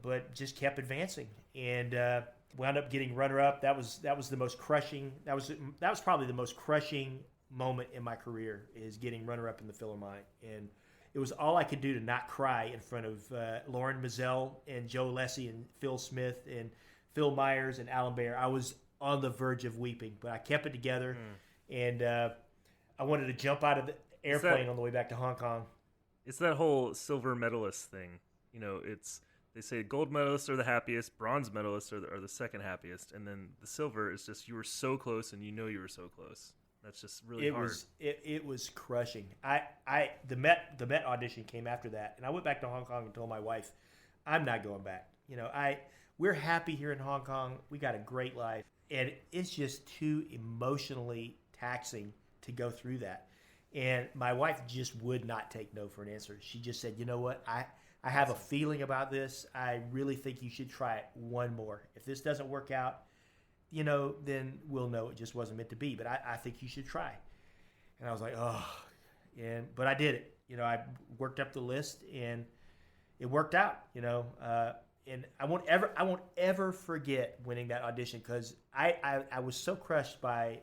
but just kept advancing, and wound up getting runner-up. That was the most crushing. That was probably the most crushing moment in my career, is getting runner-up in the Philharmonic, and it was all I could do to not cry in front of Lauren Mazel and Joe Alessi and Phil Smith and Phil Myers and Alan Bayer. I was on the verge of weeping, but I kept it together, and I wanted to jump out of the airplane on the way back to Hong Kong. It's that whole silver medalist thing. They say gold medalists are the happiest, bronze medalists are the second happiest, and then the silver is just you were so close and you were so close. That's just really hard. It was crushing. The Met audition came after that, and I went back to Hong Kong and told my wife, I'm not going back. We're happy here in Hong Kong. We got a great life, and it's just too emotionally taxing to go through that. And my wife just would not take no for an answer. She just said, you know what, I have a feeling about this. I really think you should try it one more. If this doesn't work out, then we'll know it just wasn't meant to be. But I think you should try. And I was like, oh, but I did it. I worked up the list, and it worked out. And I won't ever forget winning that audition, because I was so crushed by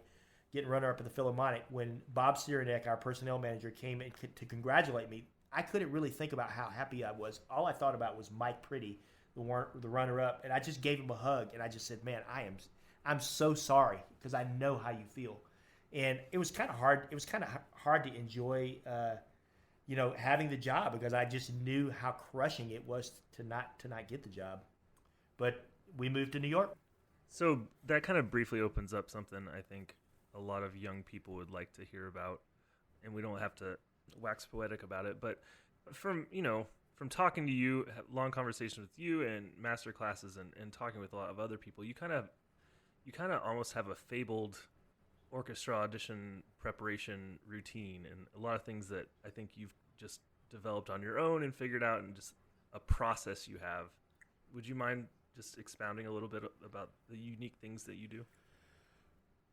getting runner-up at the Philharmonic when Bob Cyranek, our personnel manager, came in to congratulate me. I couldn't really think about how happy I was. All I thought about was Mike Pretty, the runner-up, and I just gave him a hug, and I just said, man, I'm so sorry, because I know how you feel. And it was kind of hard. It was kind of hard to enjoy, having the job, because I just knew how crushing it was to not get the job. But we moved to New York. So that kind of briefly opens up something I think a lot of young people would like to hear about, and we don't have to wax poetic about it. But from talking to you, long conversations with you, and master classes, and talking with a lot of other people, you kind of almost have a fabled orchestra audition preparation routine, and a lot of things that I think you've just developed on your own and figured out, and just a process you have. Would you mind just expounding a little bit about the unique things that you do?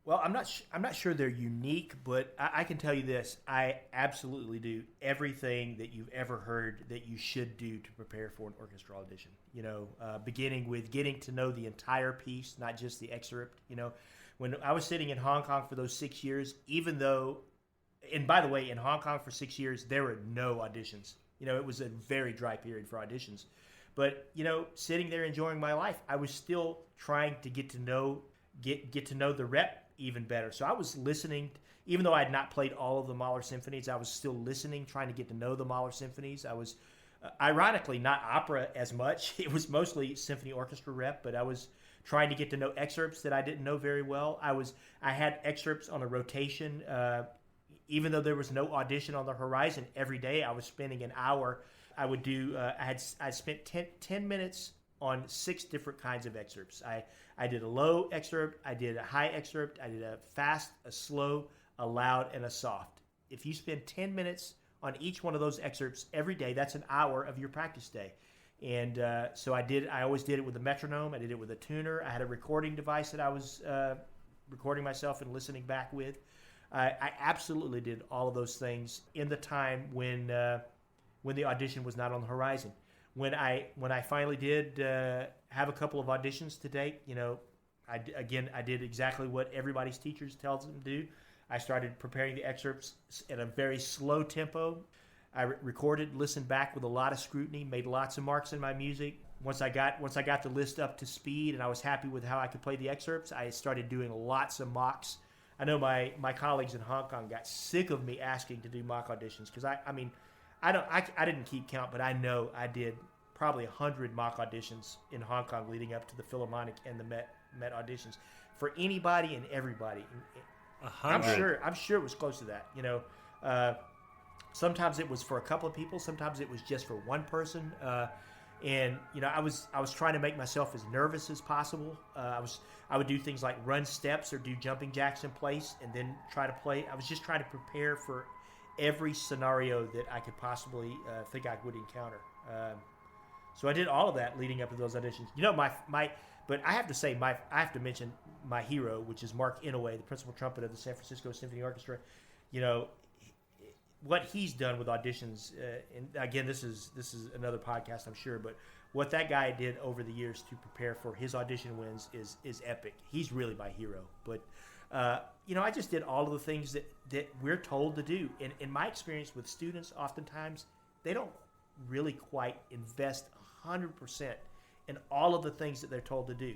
Well, I'm not sure they're unique, but I can tell you this: I absolutely do everything that you've ever heard that you should do to prepare for an orchestra audition. Beginning with getting to know the entire piece, not just the excerpt. When I was sitting in Hong Kong for those 6 years, even though, and by the way, in Hong Kong for 6 years, there were no auditions. It was a very dry period for auditions. But, sitting there enjoying my life, I was still trying to get to know the rep even better. So I was listening, even though I had not played all of the Mahler symphonies, I was still listening, trying to get to know the Mahler symphonies. I was, ironically, not opera as much. It was mostly symphony orchestra rep, but I was trying to get to know excerpts that I didn't know very well. I had excerpts on a rotation. Even though there was no audition on the horizon, every day I was spending an hour. I would do, I spent 10 minutes on 6 different kinds of excerpts. I did a low excerpt, I did a high excerpt, I did a fast, a slow, a loud, and a soft. If you spend 10 minutes on each one of those excerpts every day, that's an hour of your practice day. And so I always did it with a metronome. I did it with a tuner. I had a recording device that I was recording myself and listening back with. I absolutely did all of those things in the time when the audition was not on the horizon. When I finally did have a couple of auditions to date, I did exactly what everybody's teachers tells them to do. I started preparing the excerpts at a very slow tempo. I recorded, listened back with a lot of scrutiny, made lots of marks in my music. Once I got the list up to speed and I was happy with how I could play the excerpts, I started doing lots of mocks. I know my colleagues in Hong Kong got sick of me asking to do mock auditions, because I didn't keep count, but I know I did probably 100 mock auditions in Hong Kong leading up to the Philharmonic and the Met auditions for anybody and everybody. 100. I'm sure it was close to that. Sometimes it was for a couple of people. Sometimes it was just for one person. And I was trying to make myself as nervous as possible. I would do things like run steps or do jumping jacks in place and then try to play. I was just trying to prepare for every scenario that I could possibly think I would encounter. So I did all of that leading up to those auditions. But I have to say, I have to mention my hero, which is Mark Inouye, the principal trumpet of the San Francisco Symphony Orchestra. What he's done with auditions, and again, this is another podcast, I'm sure, but what that guy did over the years to prepare for his audition wins is epic. He's really my hero. But I just did all of the things that we're told to do. And in my experience with students, oftentimes they don't really quite invest 100% in all of the things that they're told to do.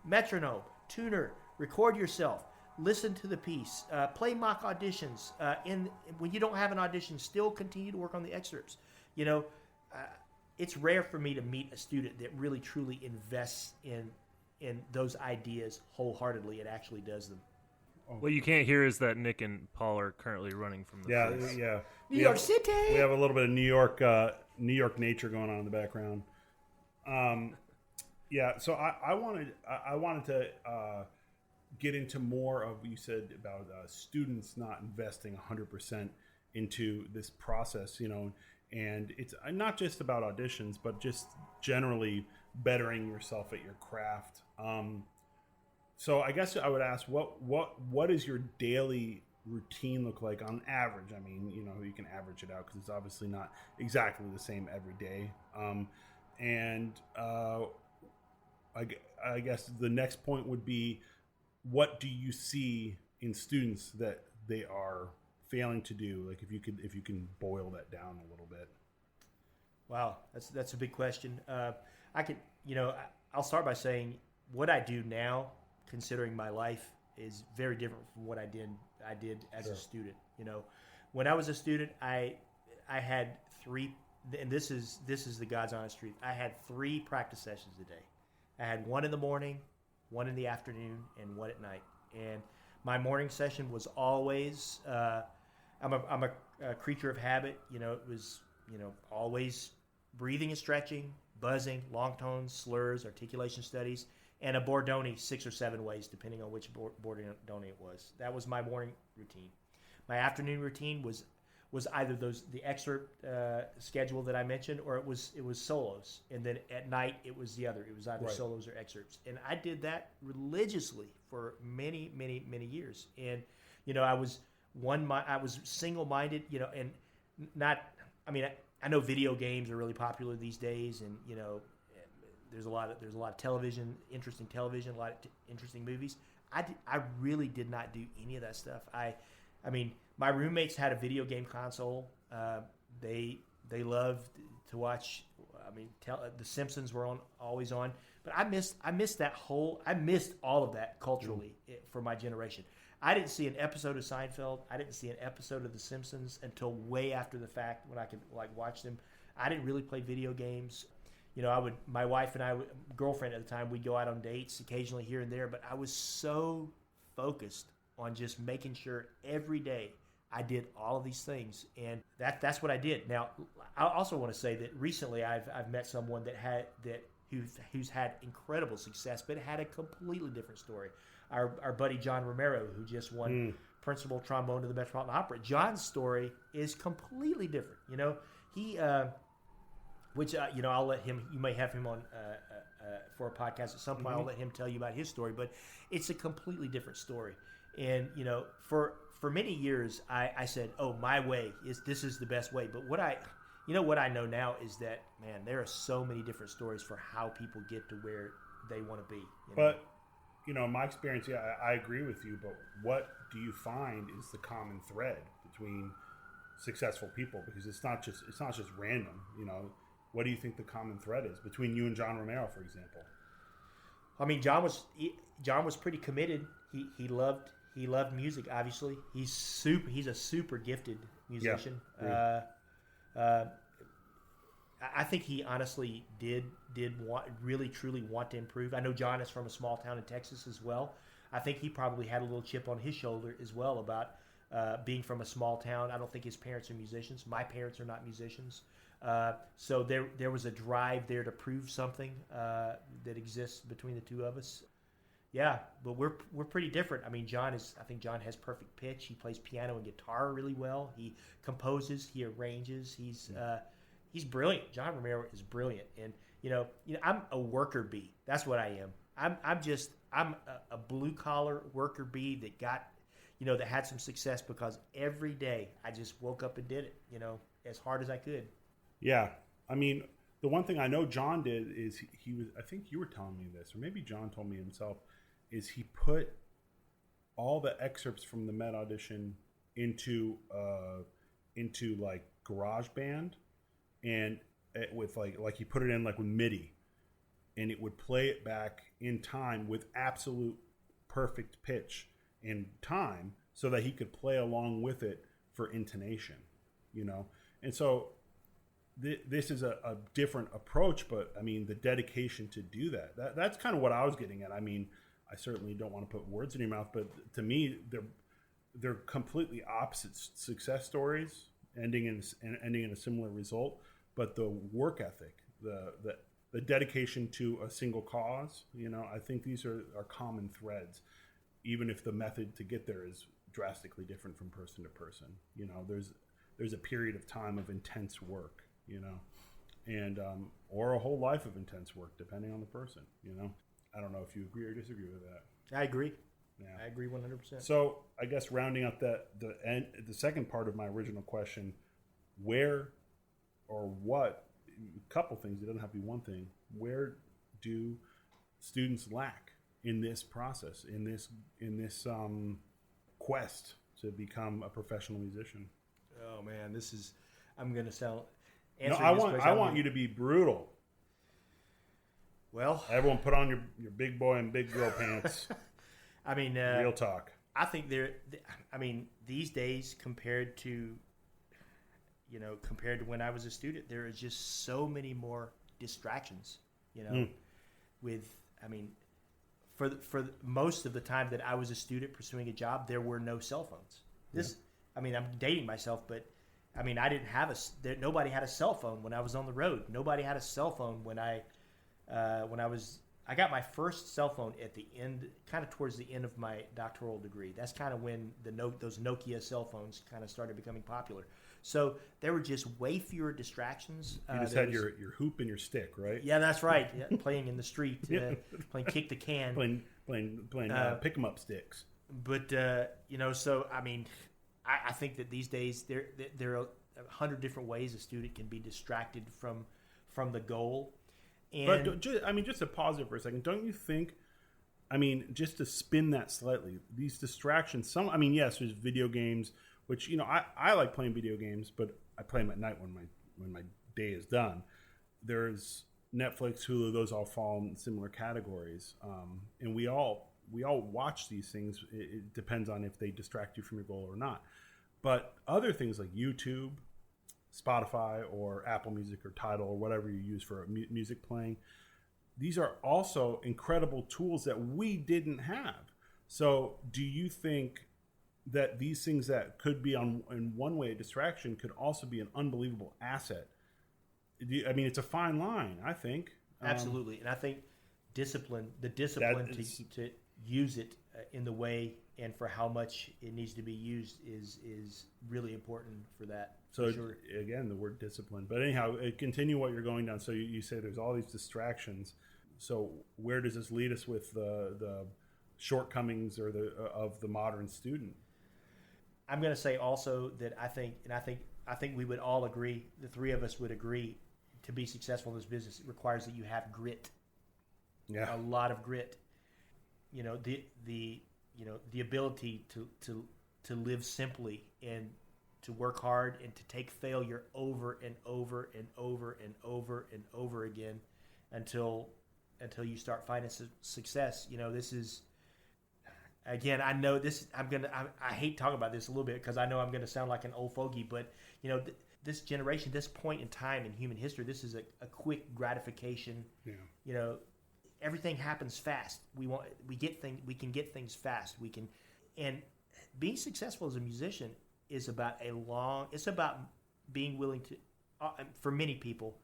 Metronome, tuner, record yourself. Listen to the piece. Play mock auditions. When you don't have an audition, still continue to work on the excerpts. It's rare for me to meet a student that really truly invests in those ideas wholeheartedly and actually does them. What you can't hear is that Nick and Paul are currently running from the place. Yeah. New York City. We have a little bit of New York nature going on in the background. So I wanted to get into more of what you said about students not investing 100% into this process, And it's not just about auditions, but just generally bettering yourself at your craft. So I guess I would ask, what does your daily routine look like on average? I mean, you know, you can average it out because it's obviously not exactly the same every day. I guess the next point would be, what do you see in students that they are failing to do? Like if you can boil that down a little bit. Wow, that's a big question. I'll start by saying what I do now, considering my life, is very different from what I did as a student. You know, when I was a student, I had three, and this is the God's honest truth. I had 3 practice sessions a day. I had one in the morning, one in the afternoon, and one at night. And my morning session was always I'm a creature of habit. You know, it was, you know, always breathing and stretching, buzzing, long tones, slurs, articulation studies, and a Bordoni 6 or 7 ways, depending on which Bordoni it was. That was my morning routine. My afternoon routine was either the excerpt schedule that I mentioned, or it was solos. And then at night it was the other. It was either solos or excerpts. And I did that religiously for many, many, many years. And you know, I was single-minded. You know, and not. I mean, I know video games are really popular these days, and you know, there's a lot of television, interesting television, a lot of interesting movies. I really did not do any of that stuff. I mean, my roommates had a video game console. They loved to watch. I mean, The Simpsons were always on. But I missed all of that culturally for my generation. I didn't see an episode of Seinfeld. I didn't see an episode of The Simpsons until way after the fact, when I could watch them. I didn't really play video games. You know, my wife and I, girlfriend at the time, we'd go out on dates occasionally here and there, but I was so focused on just making sure every day I did all of these things, and that's what I did. Now, I also want to say that recently I've met someone who's had incredible success, but had a completely different story. Our buddy John Romero, who just won principal trombone to the Metropolitan Opera. John's story is completely different. You know, he, you know, I'll let him. You may have him on for a podcast at some point. I'll let him tell you about his story, but it's a completely different story. And you know, for many years, I said, "Oh, my way this is the best way." But what I know now is that, man, there are so many different stories for how people get to where they want to be. You know? But you know, in my experience, yeah, I agree with you. But what do you find is the common thread between successful people? Because it's not just random. You know, what do you think the common thread is between you and John Romero, for example? I mean, John was pretty committed. He loved music. Obviously, he's a super gifted musician. Yeah, I think he honestly did really truly want to improve. I know John is from a small town in Texas as well. I think he probably had a little chip on his shoulder as well about being from a small town. I don't think his parents are musicians. My parents are not musicians. So there was a drive there to prove something that exists between the two of us. Yeah, but we're pretty different. I mean, I think John has perfect pitch. He plays piano and guitar really well. He composes, he arranges. He's brilliant. John Romero is brilliant. And you know, I'm a worker bee. That's what I am. I'm a blue collar worker bee that had some success because every day I just woke up and did it, you know, as hard as I could. Yeah. I mean, the one thing I know John did is he was, I think you were telling me this, or maybe John told me himself, is he put all the excerpts from the Met audition into like GarageBand, and with like he put it in like with MIDI, and it would play it back in time with absolute perfect pitch and time, so that he could play along with it for intonation, you know. And so this is a different approach, but I mean, the dedication to do that's kind of what I was getting at. I mean, I certainly don't want to put words in your mouth, but to me, they're completely opposite success stories, ending in a similar result. But the work ethic, the dedication to a single cause, you know, I think these are common threads, even if the method to get there is drastically different from person to person. You know, there's a period of time of intense work, and or a whole life of intense work, depending on the person. I don't know if you agree or disagree with that. I agree. Yeah. I agree 100%. So I guess rounding up the second part of my original question, where or what, a couple things, it doesn't have to be one thing, where do students lack in this process, in this quest to become a professional musician? Oh man, I'm going to sound... No, I want you to be brutal. Well, everyone put on your big boy and big girl pants. I mean, real talk. I think these days compared to when I was a student, there are just so many more distractions. For most of the time that I was a student pursuing a job, there were no cell phones. I'm dating myself, but I didn't have nobody had a cell phone when I was on the road. Nobody had a cell phone when I got my first cell phone at the end, kind of towards the end of my doctoral degree. That's kind of when those Nokia cell phones kind of started becoming popular. So there were just way fewer distractions. You just had your hoop and your stick, right? Yeah, that's right. Yeah, playing in the street, playing kick the can, playing pick 'em up sticks. But so I think that these days there are 100 different ways a student can be distracted from the goal. But just to pause it for a second, don't you think? Just to spin that slightly, these distractions. Yes, there's video games, which I like playing video games, but I play them at night when my day is done. There's Netflix, Hulu; those all fall in similar categories, and we all watch these things. It depends on if they distract you from your goal or not. But other things like YouTube, Spotify, or Apple Music, or Tidal, or whatever you use for music playing, these are also incredible tools that we didn't have. So do you think that these things that could be in one way a distraction could also be an unbelievable asset? It's a fine line, I think. Absolutely. And I think the discipline to use it in the way and for how much it needs to be used is really important for that. So sure. Again, the word discipline. But anyhow, continue what you're going down. So you say there's all these distractions. So where does this lead us with the shortcomings or of the modern student? I'm going to say also that I think we would all agree, the three of us would agree, to be successful in this business, it requires that you have grit. Yeah. A lot of grit. The ability to live simply and to work hard and to take failure over and over and over and over and over again until you start finding success. This is, again, I know this. I hate talking about this a little bit because I know I'm gonna sound like an old fogey, but this generation, this point in time in human history, this is a quick gratification. Yeah. Everything happens fast. We can get things fast. And being successful as a musician is about it's about being willing to, for many people,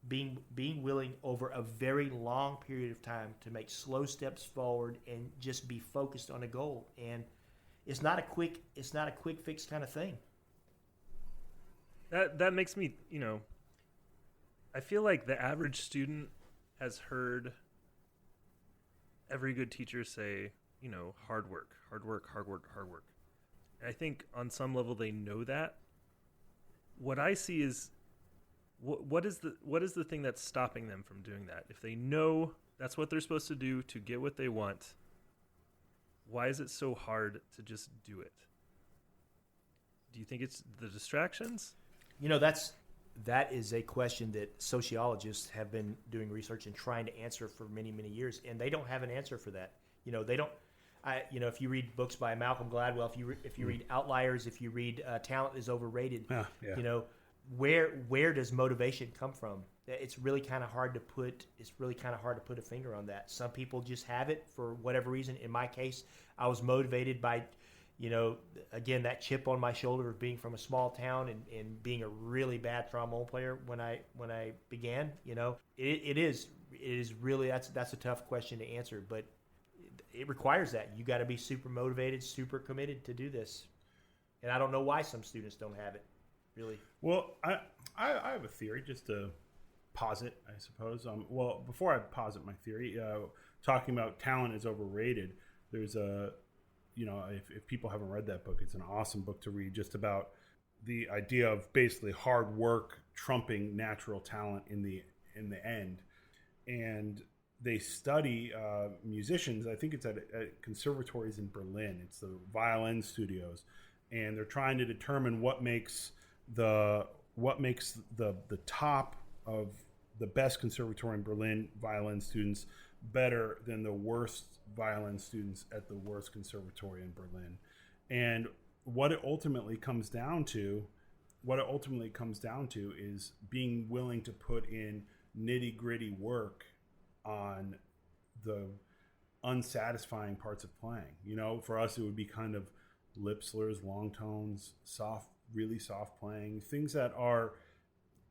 being willing over a very long period of time to make slow steps forward and just be focused on a goal. And it's not a quick fix kind of thing. That makes me, I feel like the average student has heard every good teacher say, hard work. And I think on some level they know that. What I see is what is the thing that's stopping them from doing that? If they know that's what they're supposed to do to get what they want, why is it so hard to just do it? Do you think it's the distractions? That is a question that sociologists have been doing research and trying to answer for many, many years, and they don't have an answer for that. They don't. If you read books by Malcolm Gladwell, if you read Outliers, if you read Talent is Overrated, yeah. Where does motivation come from? It's really kind of hard to put. It's really kind of hard to put a finger on that. Some people just have it for whatever reason. In my case, I was motivated by, again, that chip on my shoulder of being from a small town and being a really bad trombone player when I began. It is really that's a tough question to answer, but it requires that. You got to be super motivated, super committed to do this. And I don't know why some students don't have it. really. Well, I have a theory just to posit, I suppose. Well, before I posit my theory, talking about talent is overrated. There's if people haven't read that book, it's an awesome book to read, just about the idea of basically hard work trumping natural talent in the end. And they study musicians. I think it's at conservatories in Berlin. It's the violin studios, and they're trying to determine what makes the top of the best conservatory in Berlin violin students better than the worst violin students at the worst conservatory in Berlin. And what it ultimately comes down to is being willing to put in nitty-gritty work on the unsatisfying parts of playing. For us, it would be kind of lip slurs, long tones, really soft playing, things that are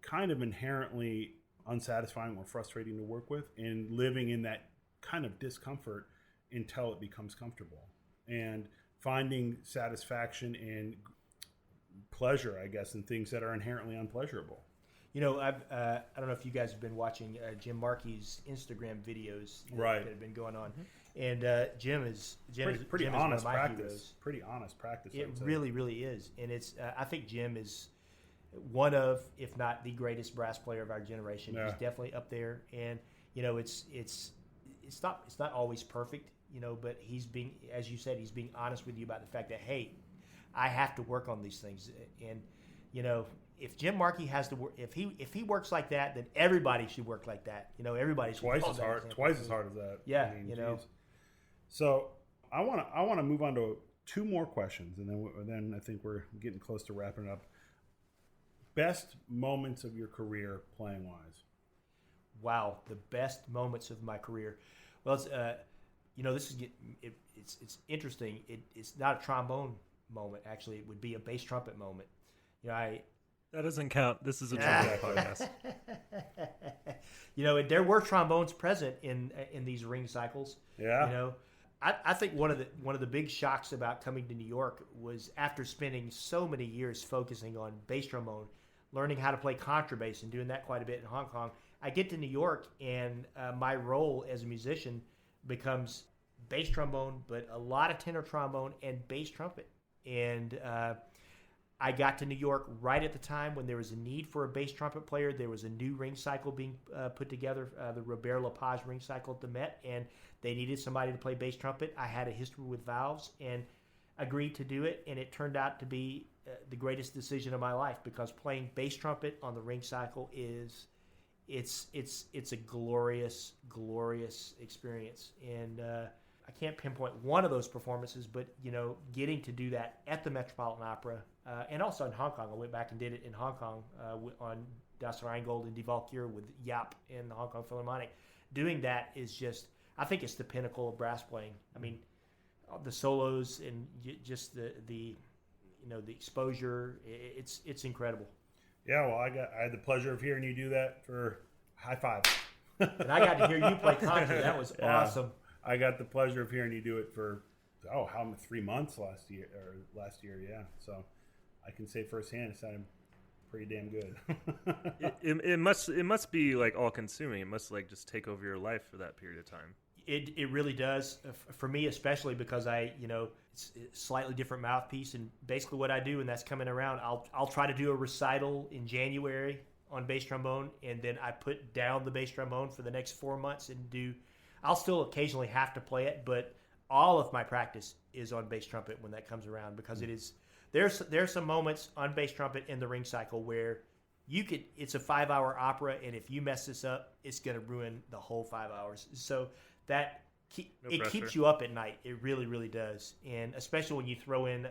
kind of inherently unsatisfying or frustrating to work with, and living in that kind of discomfort until it becomes comfortable, and finding satisfaction and pleasure, I guess, in things that are inherently unpleasurable. I don't know if you guys have been watching Jim Markey's Instagram videos right. that have been going on, and Jim is pretty Jim honest is one of my practice. heroes. Pretty honest practice. It really, really is, and it's. I think Jim is one of, if not the greatest brass player of our generation. Yeah. He's definitely up there, and it's not always perfect, but he's being, as you said, he's being honest with you about the fact that, hey, I have to work on these things, and if Jim Markey has to work, if he works like that, then everybody should work like that. Everybody should twice as hard as that. Yeah, Geez. So I want to move on to two more questions, and then I think we're getting close to wrapping it up. Best moments of your career playing wise. Wow, the best moments of my career. Well, it's this is it's interesting. It's not a trombone moment. Actually, it would be a bass trumpet moment. That doesn't count. This is a trumpet podcast. There were trombones present in these ring cycles. Yeah. I think one of the big shocks about coming to New York was, after spending so many years focusing on bass trombone, learning how to play contrabass and doing that quite a bit in Hong Kong, I get to New York, and my role as a musician becomes bass trombone, but a lot of tenor trombone and bass trumpet. And I got to New York right at the time when there was a need for a bass trumpet player. There was a new ring cycle being put together, the Robert Lepage ring cycle at the Met, and they needed somebody to play bass trumpet. I had a history with valves and agreed to do it, and it turned out to be the greatest decision of my life, because playing bass trumpet on the ring cycle it's a glorious experience. And I can't pinpoint one of those performances, but getting to do that at the Metropolitan Opera, and also in Hong Kong. I went back and did it in Hong Kong on Das Rheingold and Die Walküre with Yap in the Hong Kong Philharmonic. Doing that is just, I think it's the pinnacle of brass playing. I mean, the solos and just the exposure, it's incredible. Yeah, well, I had the pleasure of hearing you do that for high five. And I got to hear you play contra. That was awesome. I got the pleasure of hearing you do it for 3 months last year. Yeah. So I can say firsthand it sounded pretty damn good. it must be like all consuming. It must like just take over your life for that period of time. It really does, for me especially, because it's a slightly different mouthpiece, and basically what I do, and that's coming around, I'll try to do a recital in January on bass trombone, and then I put down the bass trombone for the next 4 months and I'll still occasionally have to play it, but all of my practice is on bass trumpet when that comes around, because there's some moments on bass trumpet in the ring cycle where it's a 5-hour opera, and if you mess this up, it's going to ruin the whole 5 hours. So that keeps you up at night. It really, really does. And especially when you throw in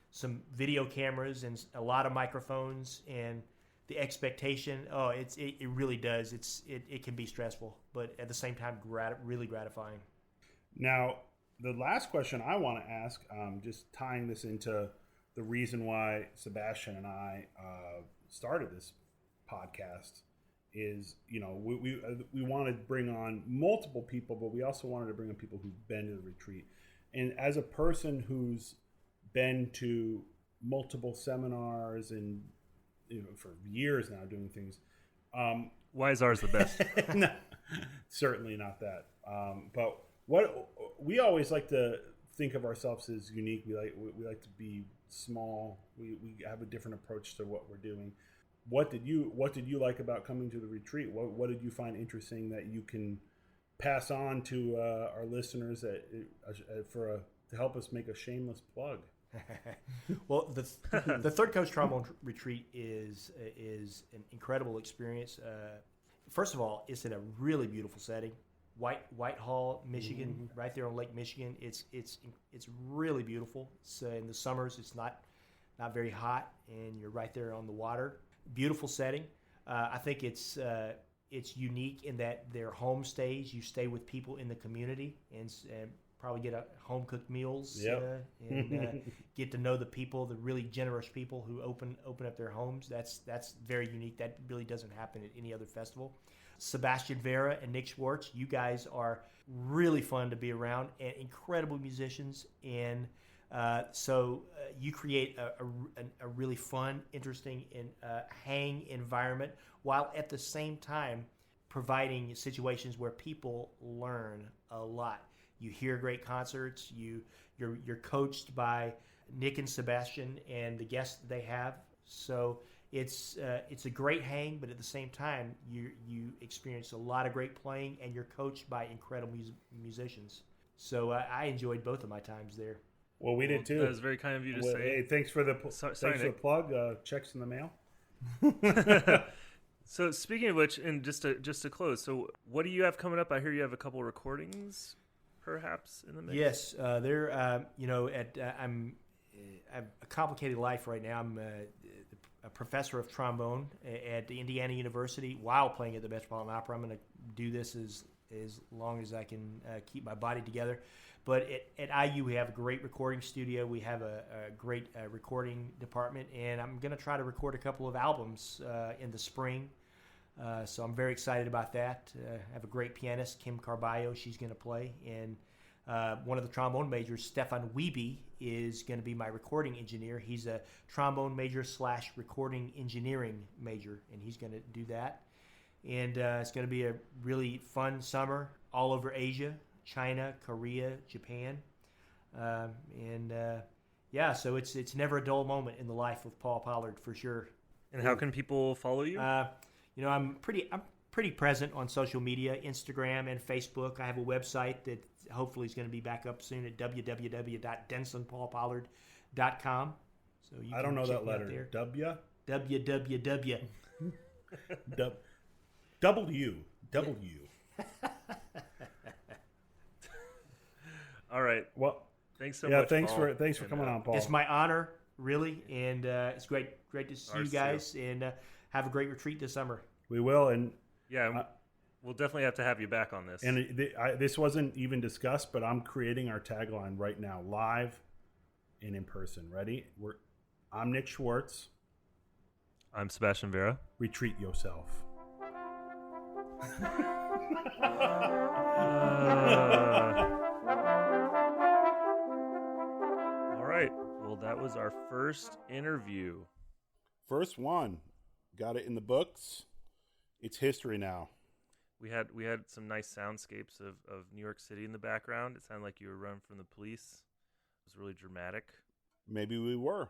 some video cameras and a lot of microphones and the expectation, it really does. It can be stressful, but at the same time, really gratifying. Now, the last question I want to ask, just tying this into the reason why Sebastian and I started this podcast, is we wanted to bring on multiple people, but we also wanted to bring on people who've been to the retreat. And as a person who's been to multiple seminars and for years now doing things. Why is ours the best? No, certainly not that. But what we always like to think of ourselves as unique. We like to be small. We have a different approach to what we're doing. What did you like about coming to the retreat? What did you find interesting that you can pass on to our listeners to help us make a shameless plug? Well, the Third Coast Trombone Retreat is an incredible experience. First of all, it's in a really beautiful setting, Whitehall, Michigan, right there on Lake Michigan. It's really beautiful. So in the summers, it's not very hot, and you're right there on the water. Beautiful setting. I think it's unique in that they're home stays. You stay with people in the community and probably get home cooked meals. Yep. And get to know the people, the really generous people who open up their homes. That's very unique. That really doesn't happen at any other festival. Sebastian Vera and Nick Schwartz, you guys are really fun to be around and incredible musicians. And so you create a really fun, interesting, and hang environment, while at the same time providing situations where people learn a lot. You hear great concerts. You're coached by Nick and Sebastian and the guests that they have. So it's a great hang, but at the same time you experience a lot of great playing, and you're coached by incredible musicians. So I enjoyed both of my times there. Well, we did too. That was very kind of you to say. Hey, thanks for the Sorry, for the Nick. plug. Checks in the mail. So speaking of which, and just to close, so what do you have coming up? I hear you have a couple recordings, perhaps, in the mix. Yes, they're I have a complicated life right now. I'm a professor of trombone at the Indiana University while playing at the Metropolitan Opera. I'm going to do this as long as I can keep my body together. But at IU, we have a great recording studio. We have a great recording department, and I'm going to try to record a couple of albums in the spring. So I'm very excited about that. I have a great pianist, Kim Carballo. She's going to play. And one of the trombone majors, Stefan Wiebe, is going to be my recording engineer. He's a trombone major / recording engineering major, and he's going to do that. And it's going to be a really fun summer all over Asia. China, Korea, Japan, so it's never a dull moment in the life of Paul Pollard, for sure. And how can people follow you? I'm pretty present on social media, Instagram and Facebook. I have a website that hopefully is going to be back up soon at www.densonpaulpollard.com. So you I don't know that letter. There. www. All right. Well, thanks so much. Thanks Paul. for coming on, Paul. It's my honor, really, and it's great to see you guys, and have a great retreat this summer. We will, and we'll definitely have to have you back on this. And this wasn't even discussed, but I'm creating our tagline right now, live and in person. Ready? I'm Nick Schwartz. I'm Sebastian Vera. Retreat yourself. All right. Well, that was our first interview. First one. Got it in the books. It's history now. We had some nice soundscapes of New York City in the background. It sounded like you were running from the police. It was really dramatic. Maybe we were.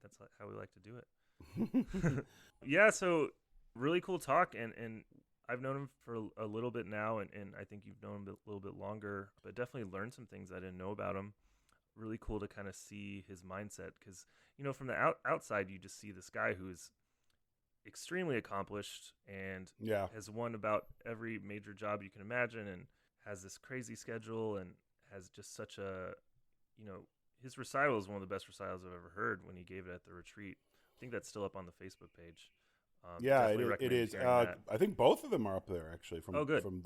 That's how we like to do it. Yeah, so really cool talk, and I've known him for a little bit now, and I think you've known him a little bit longer, but definitely learned some things I didn't know about him. Really cool to kind of see his mindset, because from the outside you just see this guy who's extremely accomplished and has won about every major job you can imagine, and has this crazy schedule, and has just such a his recital is one of the best recitals I've ever heard when he gave it at the retreat. I think that's still up on the Facebook page. It is. I think both of them are up there, actually. Good. From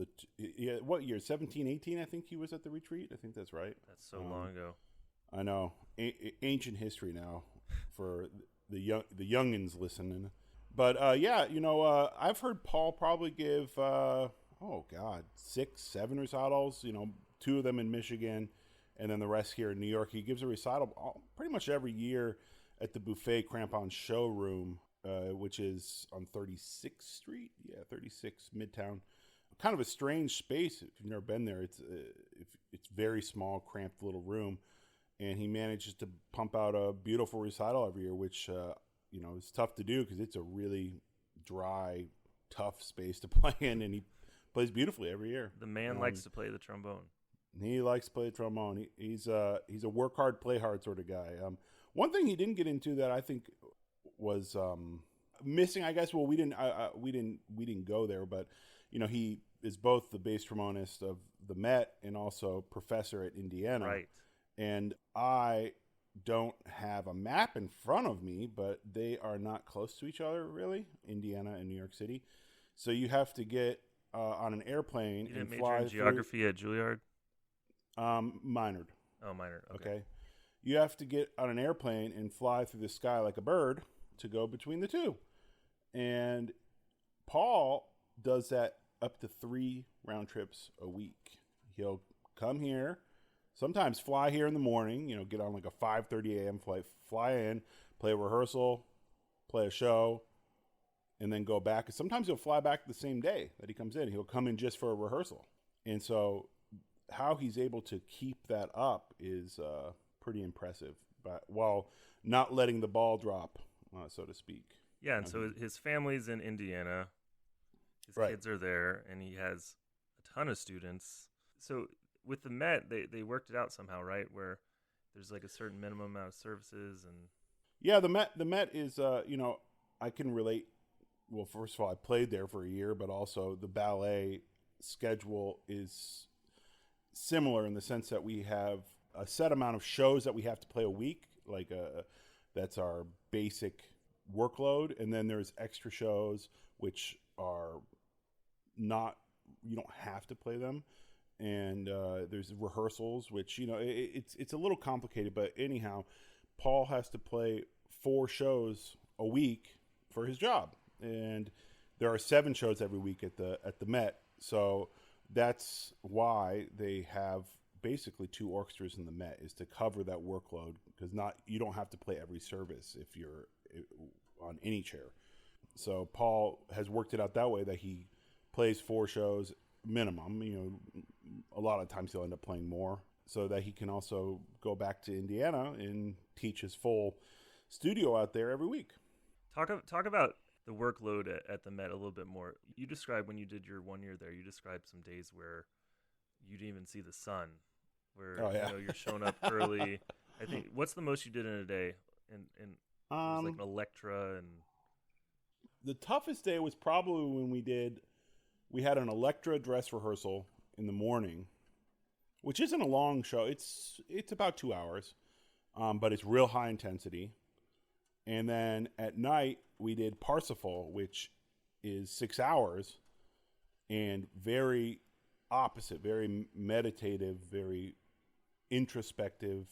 what year? 17, 18, I think he was at the retreat. I think that's right. That's so long ago. I know. Ancient history now for the youngins listening. But, I've heard Paul probably give, 6, 7 recitals, 2 of them in Michigan, and then the rest here in New York. He gives a recital pretty much every year. at the Buffet Crampon Showroom, which is on 36th Street. Yeah, 36 Midtown. Kind of a strange space. If you've never been there, it's very small, cramped little room. And he manages to pump out a beautiful recital every year, which, is tough to do because it's a really dry, tough space to play in. And he plays beautifully every year. The man likes to play the trombone. He likes to play the trombone. He's a work hard, play hard sort of guy. One thing he didn't get into that I think was missing, I guess. Well, we didn't go there, but he is both the bass trombonist of the Met and also professor at Indiana. Right. And I don't have a map in front of me, but they are not close to each other, really, Indiana and New York City. So you have to get on an airplane you didn't and fly major in geography at Juilliard? Minored. Oh, minored. Okay. You have to get on an airplane and fly through the sky like a bird to go between the two. And Paul does that up to 3 round trips a week. He'll come here, sometimes fly here in the morning, get on like a 5:30 a.m. flight, fly in, play a rehearsal, play a show, and then go back. Sometimes he'll fly back the same day that he comes in. He'll come in just for a rehearsal. And so how he's able to keep that up is pretty impressive, but while not letting the ball drop, so to speak. Yeah, and so his family's in Indiana. His kids are there, and he has a ton of students. So with the Met, they worked it out somehow, right? Where there's like a certain minimum amount of services, and yeah, the Met is I can relate. Well, first of all, I played there for a year, but also the ballet schedule is similar in the sense that we have a set amount of shows that we have to play a week, that's our basic workload, and then there's extra shows which are not, you don't have to play them, and there's rehearsals, which it's a little complicated, but anyhow, Paul has to play 4 shows a week for his job, and there are 7 shows every week at the Met, so that's why they have basically 2 orchestras in the Met, is to cover that workload, because you don't have to play every service if you're on any chair. So Paul has worked it out that way, that he plays 4 shows minimum. A lot of times he'll end up playing more, so that he can also go back to Indiana and teach his full studio out there every week. Talk about the workload at the Met a little bit more. You described when you did your 1 year there, you described some days where you didn't even see the sun, where you're showing up early. I think, what's the most you did in a day? And it was like an Electra, and the toughest day was probably when we had an Electra dress rehearsal in the morning, which isn't a long show. It's about 2 hours, but it's real high intensity. And then at night we did Parsifal, which is 6 hours, and very opposite, very meditative, very introspective,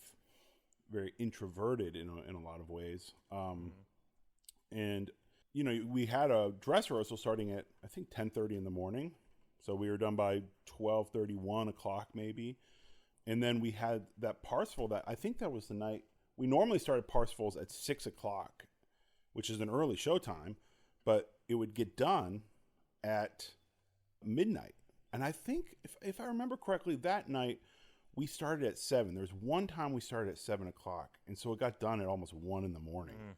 very introverted in a lot of ways. And we had a dress rehearsal starting at, I think, 10:30 in the morning. So we were done by 12:30, 1 o'clock maybe. And then we had that Parsifal that, I think that was the night, we normally started Parsifals at 6 o'clock, which is an early showtime, but it would get done at midnight. And I think, if I remember correctly, that night we started at 7. There was one time we started at 7 o'clock, and so it got done at almost 1 in the morning.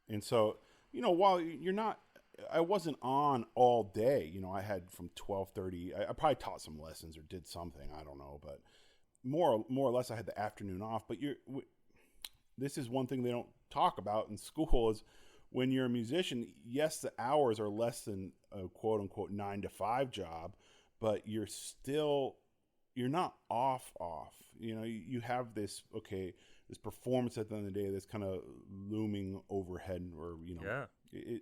And so, while I wasn't on all day. I had from 12:30. I probably taught some lessons or did something. I don't know, but more or less I had the afternoon off. But this is one thing they don't talk about in school, is when you're a musician, yes, the hours are less than a quote unquote 9 to 5 job, but you're not off. You have this performance at the end of the day that's kind of looming overhead, or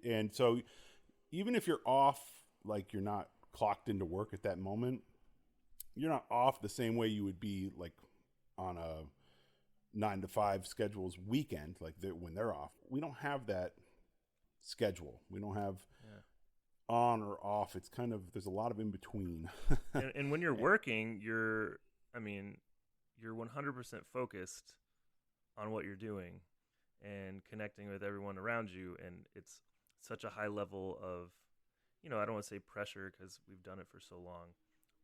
and so even if you're off, like you're not clocked into work at that moment, you're not off the same way you would be like on a 9 to 5 schedules weekend, like when they're off. We don't have that schedule. We don't have on or off. It's kind of, there's a lot of in between. and when you're working, you're 100% focused on what you're doing. and connecting with everyone around you. And it's such a high level of, I don't want to say pressure because we've done it for so long,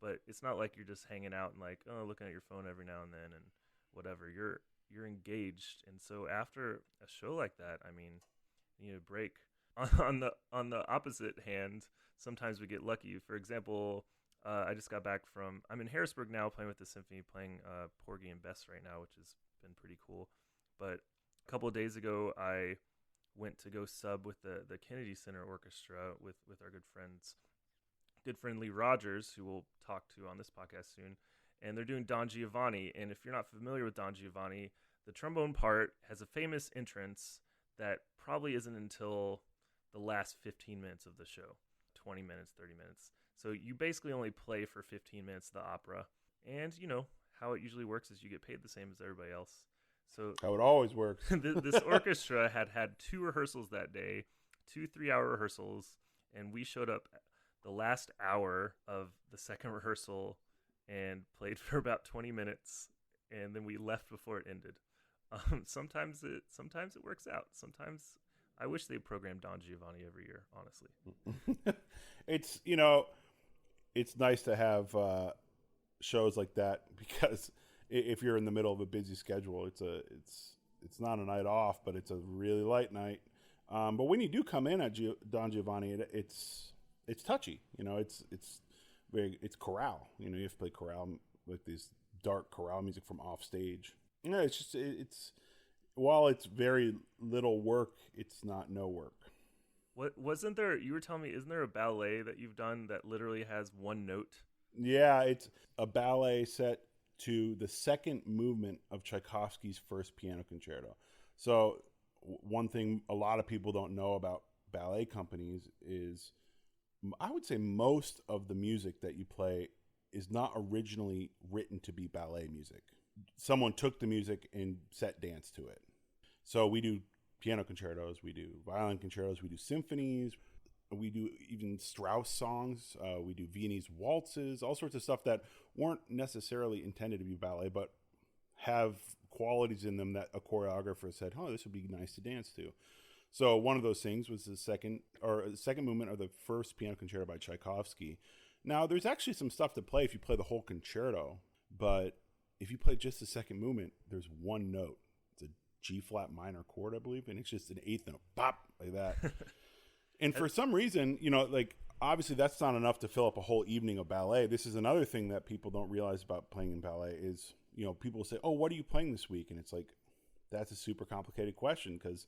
but it's not like you're just hanging out and like, looking at your phone every now and then and whatever. You're engaged. And so after a show like that, I mean, you need a break. On the opposite hand, sometimes we get lucky. For example, I just got back I'm in Harrisburg now playing with the symphony, playing Porgy and Bess right now, which has been pretty cool. But a couple of days ago, I went to go sub with the Kennedy Center Orchestra with our good friend Lee Rogers, who we'll talk to on this podcast soon. And they're doing Don Giovanni. And if you're not familiar with Don Giovanni, the trombone part has a famous entrance that probably isn't until the last 15 minutes of the show, 20 minutes, 30 minutes. So you basically only play for 15 minutes of the opera. And, how it usually works is you get paid the same as everybody else. So how it always works. This orchestra had 2 rehearsals that day, 2 3-hour rehearsals, and we showed up the last hour of the second rehearsal and played for about 20 minutes, and then we left before it ended. Sometimes it works out. Sometimes I wish they programmed Don Giovanni every year, honestly. It's it's nice to have shows like that, because if you're in the middle of a busy schedule, it's not a night off, but it's a really light night. But when you do come in at Don Giovanni, it's touchy. It's chorale. You have to play chorale, like this dark chorale music from off stage. It's while it's very little work, it's not no work. What wasn't there? You were telling me, isn't there a ballet that you've done that literally has one note? Yeah, it's a ballet set to the second movement of Tchaikovsky's first piano concerto. So one thing a lot of people don't know about ballet companies is, I would say most of the music that you play is not originally written to be ballet music. Someone took the music and set dance to it. So we do piano concertos, we do violin concertos, we do symphonies, we do even Strauss songs, we do Viennese waltzes, all sorts of stuff that weren't necessarily intended to be ballet, but have qualities in them that a choreographer said, this would be nice to dance to. So one of those things was the second movement of the first piano concerto by Tchaikovsky. Now, there's actually some stuff to play if you play the whole concerto, but if you play just the second movement, there's one note. It's a G-flat minor chord, I believe, and it's just an eighth note, pop, like that. And for some reason, obviously that's not enough to fill up a whole evening of ballet. This is another thing that people don't realize about playing in ballet is, people say, what are you playing this week? And it's like, that's a super complicated question because,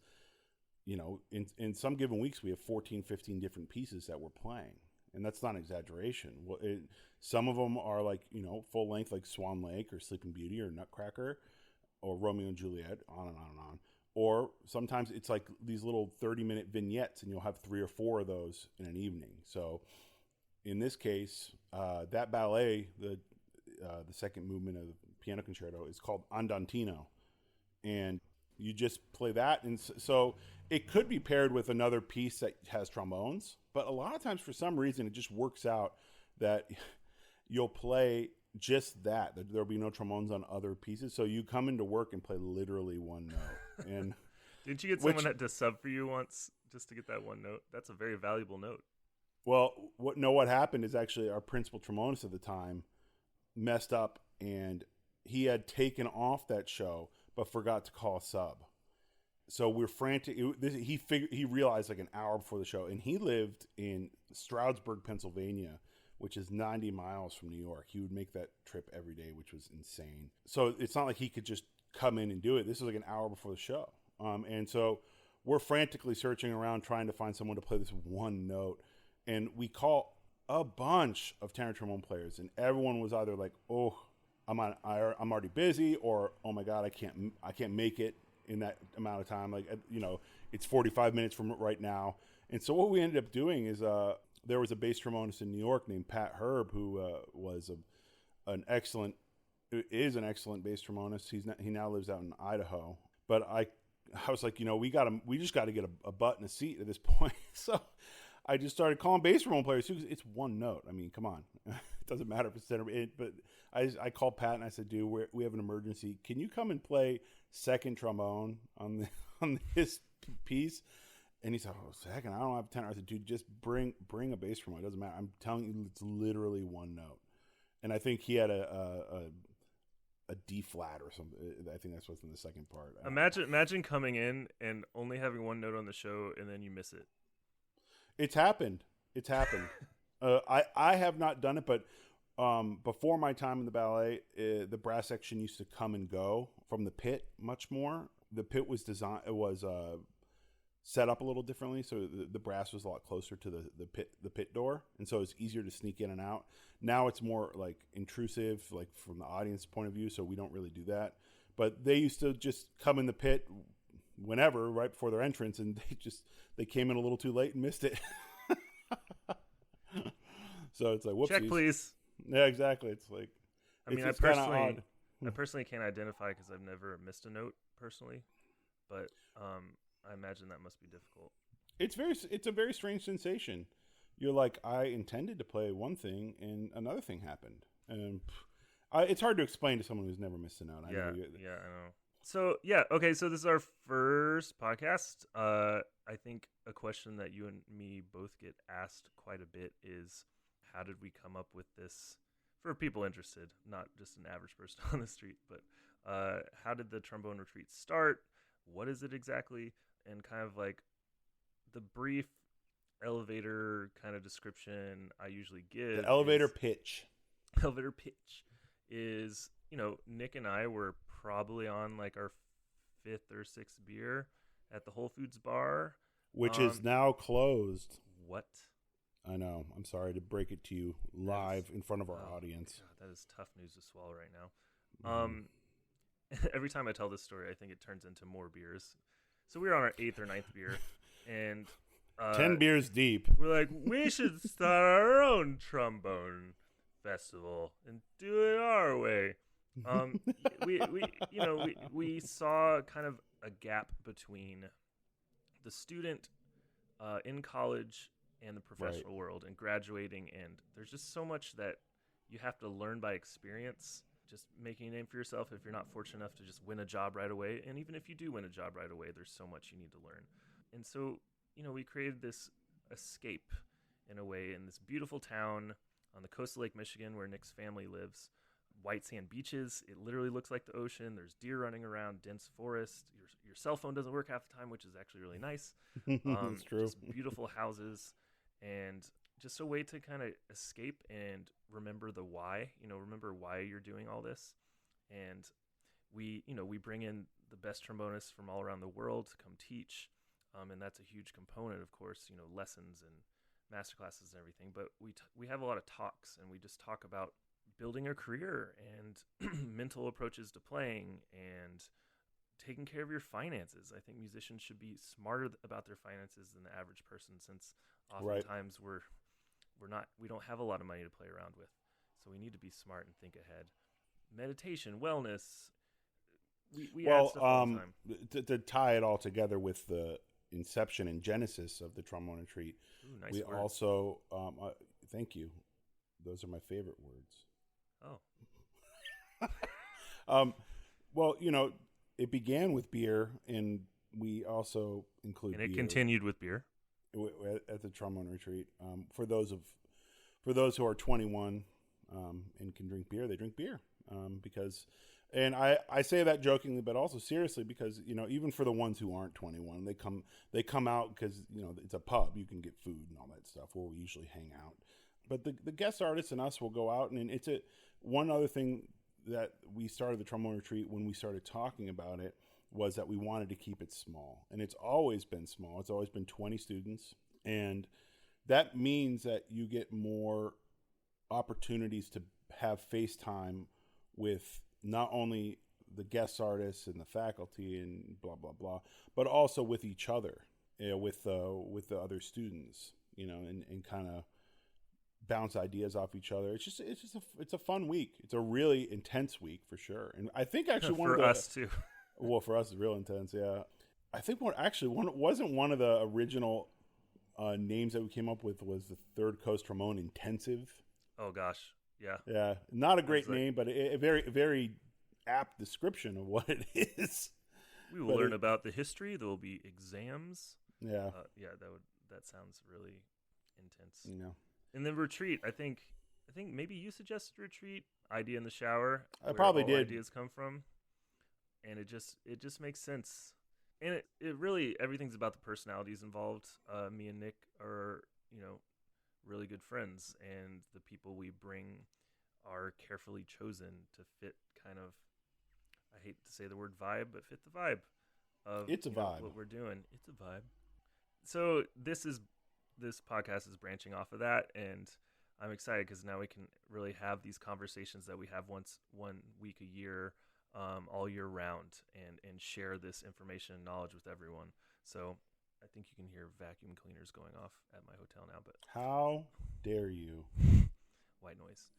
in some given weeks, we have 14, 15 different pieces that we're playing. And that's not an exaggeration. Some of them are like, full length, like Swan Lake or Sleeping Beauty or Nutcracker or Romeo and Juliet, on and on and on. Or sometimes it's like these little 30-minute vignettes, and you'll have 3 or 4 of those in an evening. So in this case, that ballet, the second movement of the piano concerto, is called Andantino. And you just play that. And so it could be paired with another piece that has trombones. But a lot of times, for some reason, it just works out that you'll play just that. There'll be no trombones on other pieces. So you come into work and play literally one note. And didn't you get someone to sub for you once just to get that one note? That's a very valuable note. Well, what happened is actually our principal trombonist at the time messed up, and he had taken off that show but forgot to call a sub. So we're frantic. He realized like an hour before the show, and he lived in Stroudsburg, Pennsylvania, which is 90 miles from New York. He would make that trip every day, which was insane. So it's not like he could just come in and do it. This was like an hour before the show. And so we're frantically searching around trying to find someone to play this one note. And we call a bunch of tenor trombone players, and everyone was either like, I'm already busy, or, oh my God, I can't make it in that amount of time. Like, it's 45 minutes from right now. And so what we ended up doing is, there was a bass trombonist in New York named Pat Herb, who is an excellent bass trombonist. He now lives out in Idaho. But I was like, we just got to get a butt in a seat at this point. So I just started calling bass trombone players. It's one note. I mean, come on. It doesn't matter if it's center. But I called Pat and I said, dude, we have an emergency. Can you come and play second trombone on this piece. And he said, "Oh, second, I don't have tenor." I said, "Dude, just bring a bass trombone. It doesn't matter. I'm telling you, it's literally one note." And I think he had a D flat or something. I think that's what's in the second part. Imagine coming in and only having one note on the show and then you miss it. It's happened. I have not done it, but before my time in the ballet, the brass section used to come and go from the pit much more. The pit was set up a little differently, so the brass was a lot closer to the pit door, and so it's easier to sneak in and out. Now it's more like intrusive, like from the audience point of view, so we don't really do that. But they used to just come in the pit whenever, right before their entrance, and they came in a little too late and missed it. So it's like, whoopsies. Check, please. Yeah, exactly. It's like, I personally can't identify because I've never missed a note personally, but I imagine that must be difficult. It's a very strange sensation. You're like, I intended to play one thing and another thing happened, and it's hard to explain to someone who's never missed a note. I know. So so this is our first podcast. I think a question that you and me both get asked quite a bit is, how did we come up with this? For people interested, not just an average person on the street, but how did the trombone retreat start? What is it exactly? And kind of like the brief elevator kind of description I usually give. The elevator pitch. Elevator pitch is, Nick and I were probably on like our 5th or 6th beer at the Whole Foods bar. Which is now closed. What? I know. I'm sorry to break it to you live in front of our audience. God, that is tough news to swallow right now. Every time I tell this story, I think it turns into more beers. So we were on our 8th or 9th beer, and 10 beers deep. We're like, we should start our own trombone festival and do it our way. We saw kind of a gap between the student in college and the professional world and graduating, and there's just so much that you have to learn by experience. Just making a name for yourself if you're not fortunate enough to just win a job right away. And even if you do win a job right away, there's so much you need to learn. And so, we created this escape in a way in this beautiful town on the coast of Lake Michigan where Nick's family lives. White sand beaches. It literally looks like the ocean. There's deer running around, dense forest. Your cell phone doesn't work half the time, which is actually really nice. That's true. Just beautiful houses and just a way to kind of escape and remember the why, remember why you're doing all this. And we bring in the best trombonists from all around the world to come teach. And that's a huge component, of course, lessons and masterclasses and everything. But we have a lot of talks, and we just talk about building a career and mental approaches to playing and taking care of your finances. I think musicians should be smarter about their finances than the average person, since oftentimes we don't have a lot of money to play around with. So we need to be smart and think ahead. Meditation, wellness. We add stuff all the time. To tie it all together with the inception and genesis of the trombone retreat, nice we word. also thank you. Those are my favorite words. Oh. Well, it began with beer, and we also include and it beer continued with beer at the trombone retreat. For those who are 21 and can drink beer, they drink beer because. And I say that jokingly, but also seriously, because even for the ones who aren't 21, they come out because it's a pub, you can get food and all that stuff where we usually hang out. But the guest artists and us will go out, and it's one other thing that we started the trombone retreat when we started talking about it was that we wanted to keep it small, and it's always been small. It's always been 20 students, and that means that you get more opportunities to have FaceTime with not only the guest artists and the faculty and blah blah blah, but also with each other, with the other students, and kind of bounce ideas off each other. It's a fun week. It's a really intense week for sure. And I think actually for us too. Well, for us it's real intense. Yeah, I think one of the original names that we came up with was the Third Coast Trombone Intensive. Oh gosh. Yeah, not a great name, but a very, very apt description of what it is. about the history. There will be exams. Yeah. That sounds really intense. No. And then retreat. I think maybe you suggested retreat. Idea in the shower. I probably all did. Ideas come from, and it just makes sense. And it really, everything's about the personalities involved. Me and Nick are, really good friends, and the people we bring are carefully chosen to fit kind of, I hate to say the word vibe, but fit the vibe of It's a vibe. What we're doing. It's a vibe. So this podcast is branching off of that, and I'm excited because now we can really have these conversations that we have one week a year, all year round, and share this information and knowledge with everyone. So I think you can hear vacuum cleaners going off at my hotel now, but How dare you? white noise.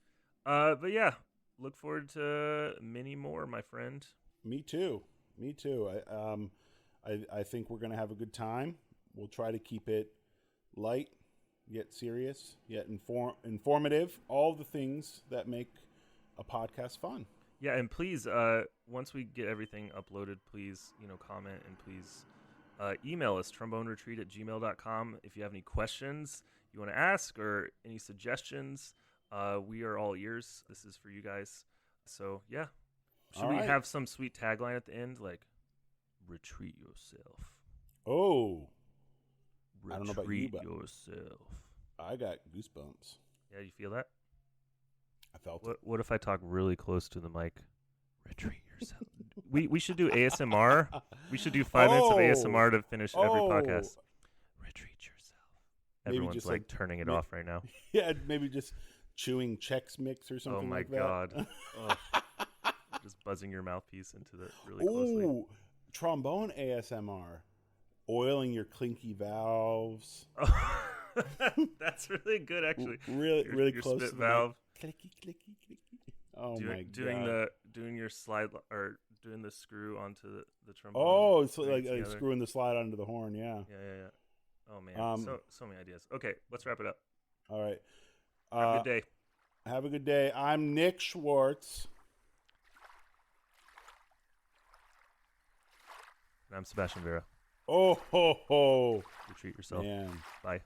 But yeah, look forward to many more, my friend. Me too. I think we're going to have a good time. We'll try to keep it light, yet serious, yet informative. All the things that make a podcast fun. Yeah, and please, once we get everything uploaded, please, comment, and please email us, tromboneretreat@gmail.com. If you have any questions you want to ask or any suggestions, we are all ears. This is for you guys. So, yeah. Should we have some sweet tagline at the end, like, retreat yourself? Oh. Retreat I don't know about you, but yourself. I got goosebumps. Yeah, you feel that? I felt it. What if I talk really close to the mic? Retreat yourself. We should do ASMR. We should do 5 minutes of ASMR to finish every podcast. Retreat yourself. Everyone's just like turning it off right now. Yeah, maybe just chewing Chex Mix or something like that. Oh my god. Just buzzing your mouthpiece into the really closely. Ooh, trombone ASMR. Oiling your clinky valves. That's really good, actually. Really your close spit to valve. Clicky, clicky, clicky. Oh my god. Doing your slide or doing the screw onto the trombone. Oh, it's like screwing the slide onto the horn. Yeah. Yeah. Oh man, so many ideas. Okay, let's wrap it up. All right. Have a good day. Have a good day. I'm Nick Schwartz. And I'm Sebastian Vera. Oh ho ho. Retreat yourself. Man. Bye.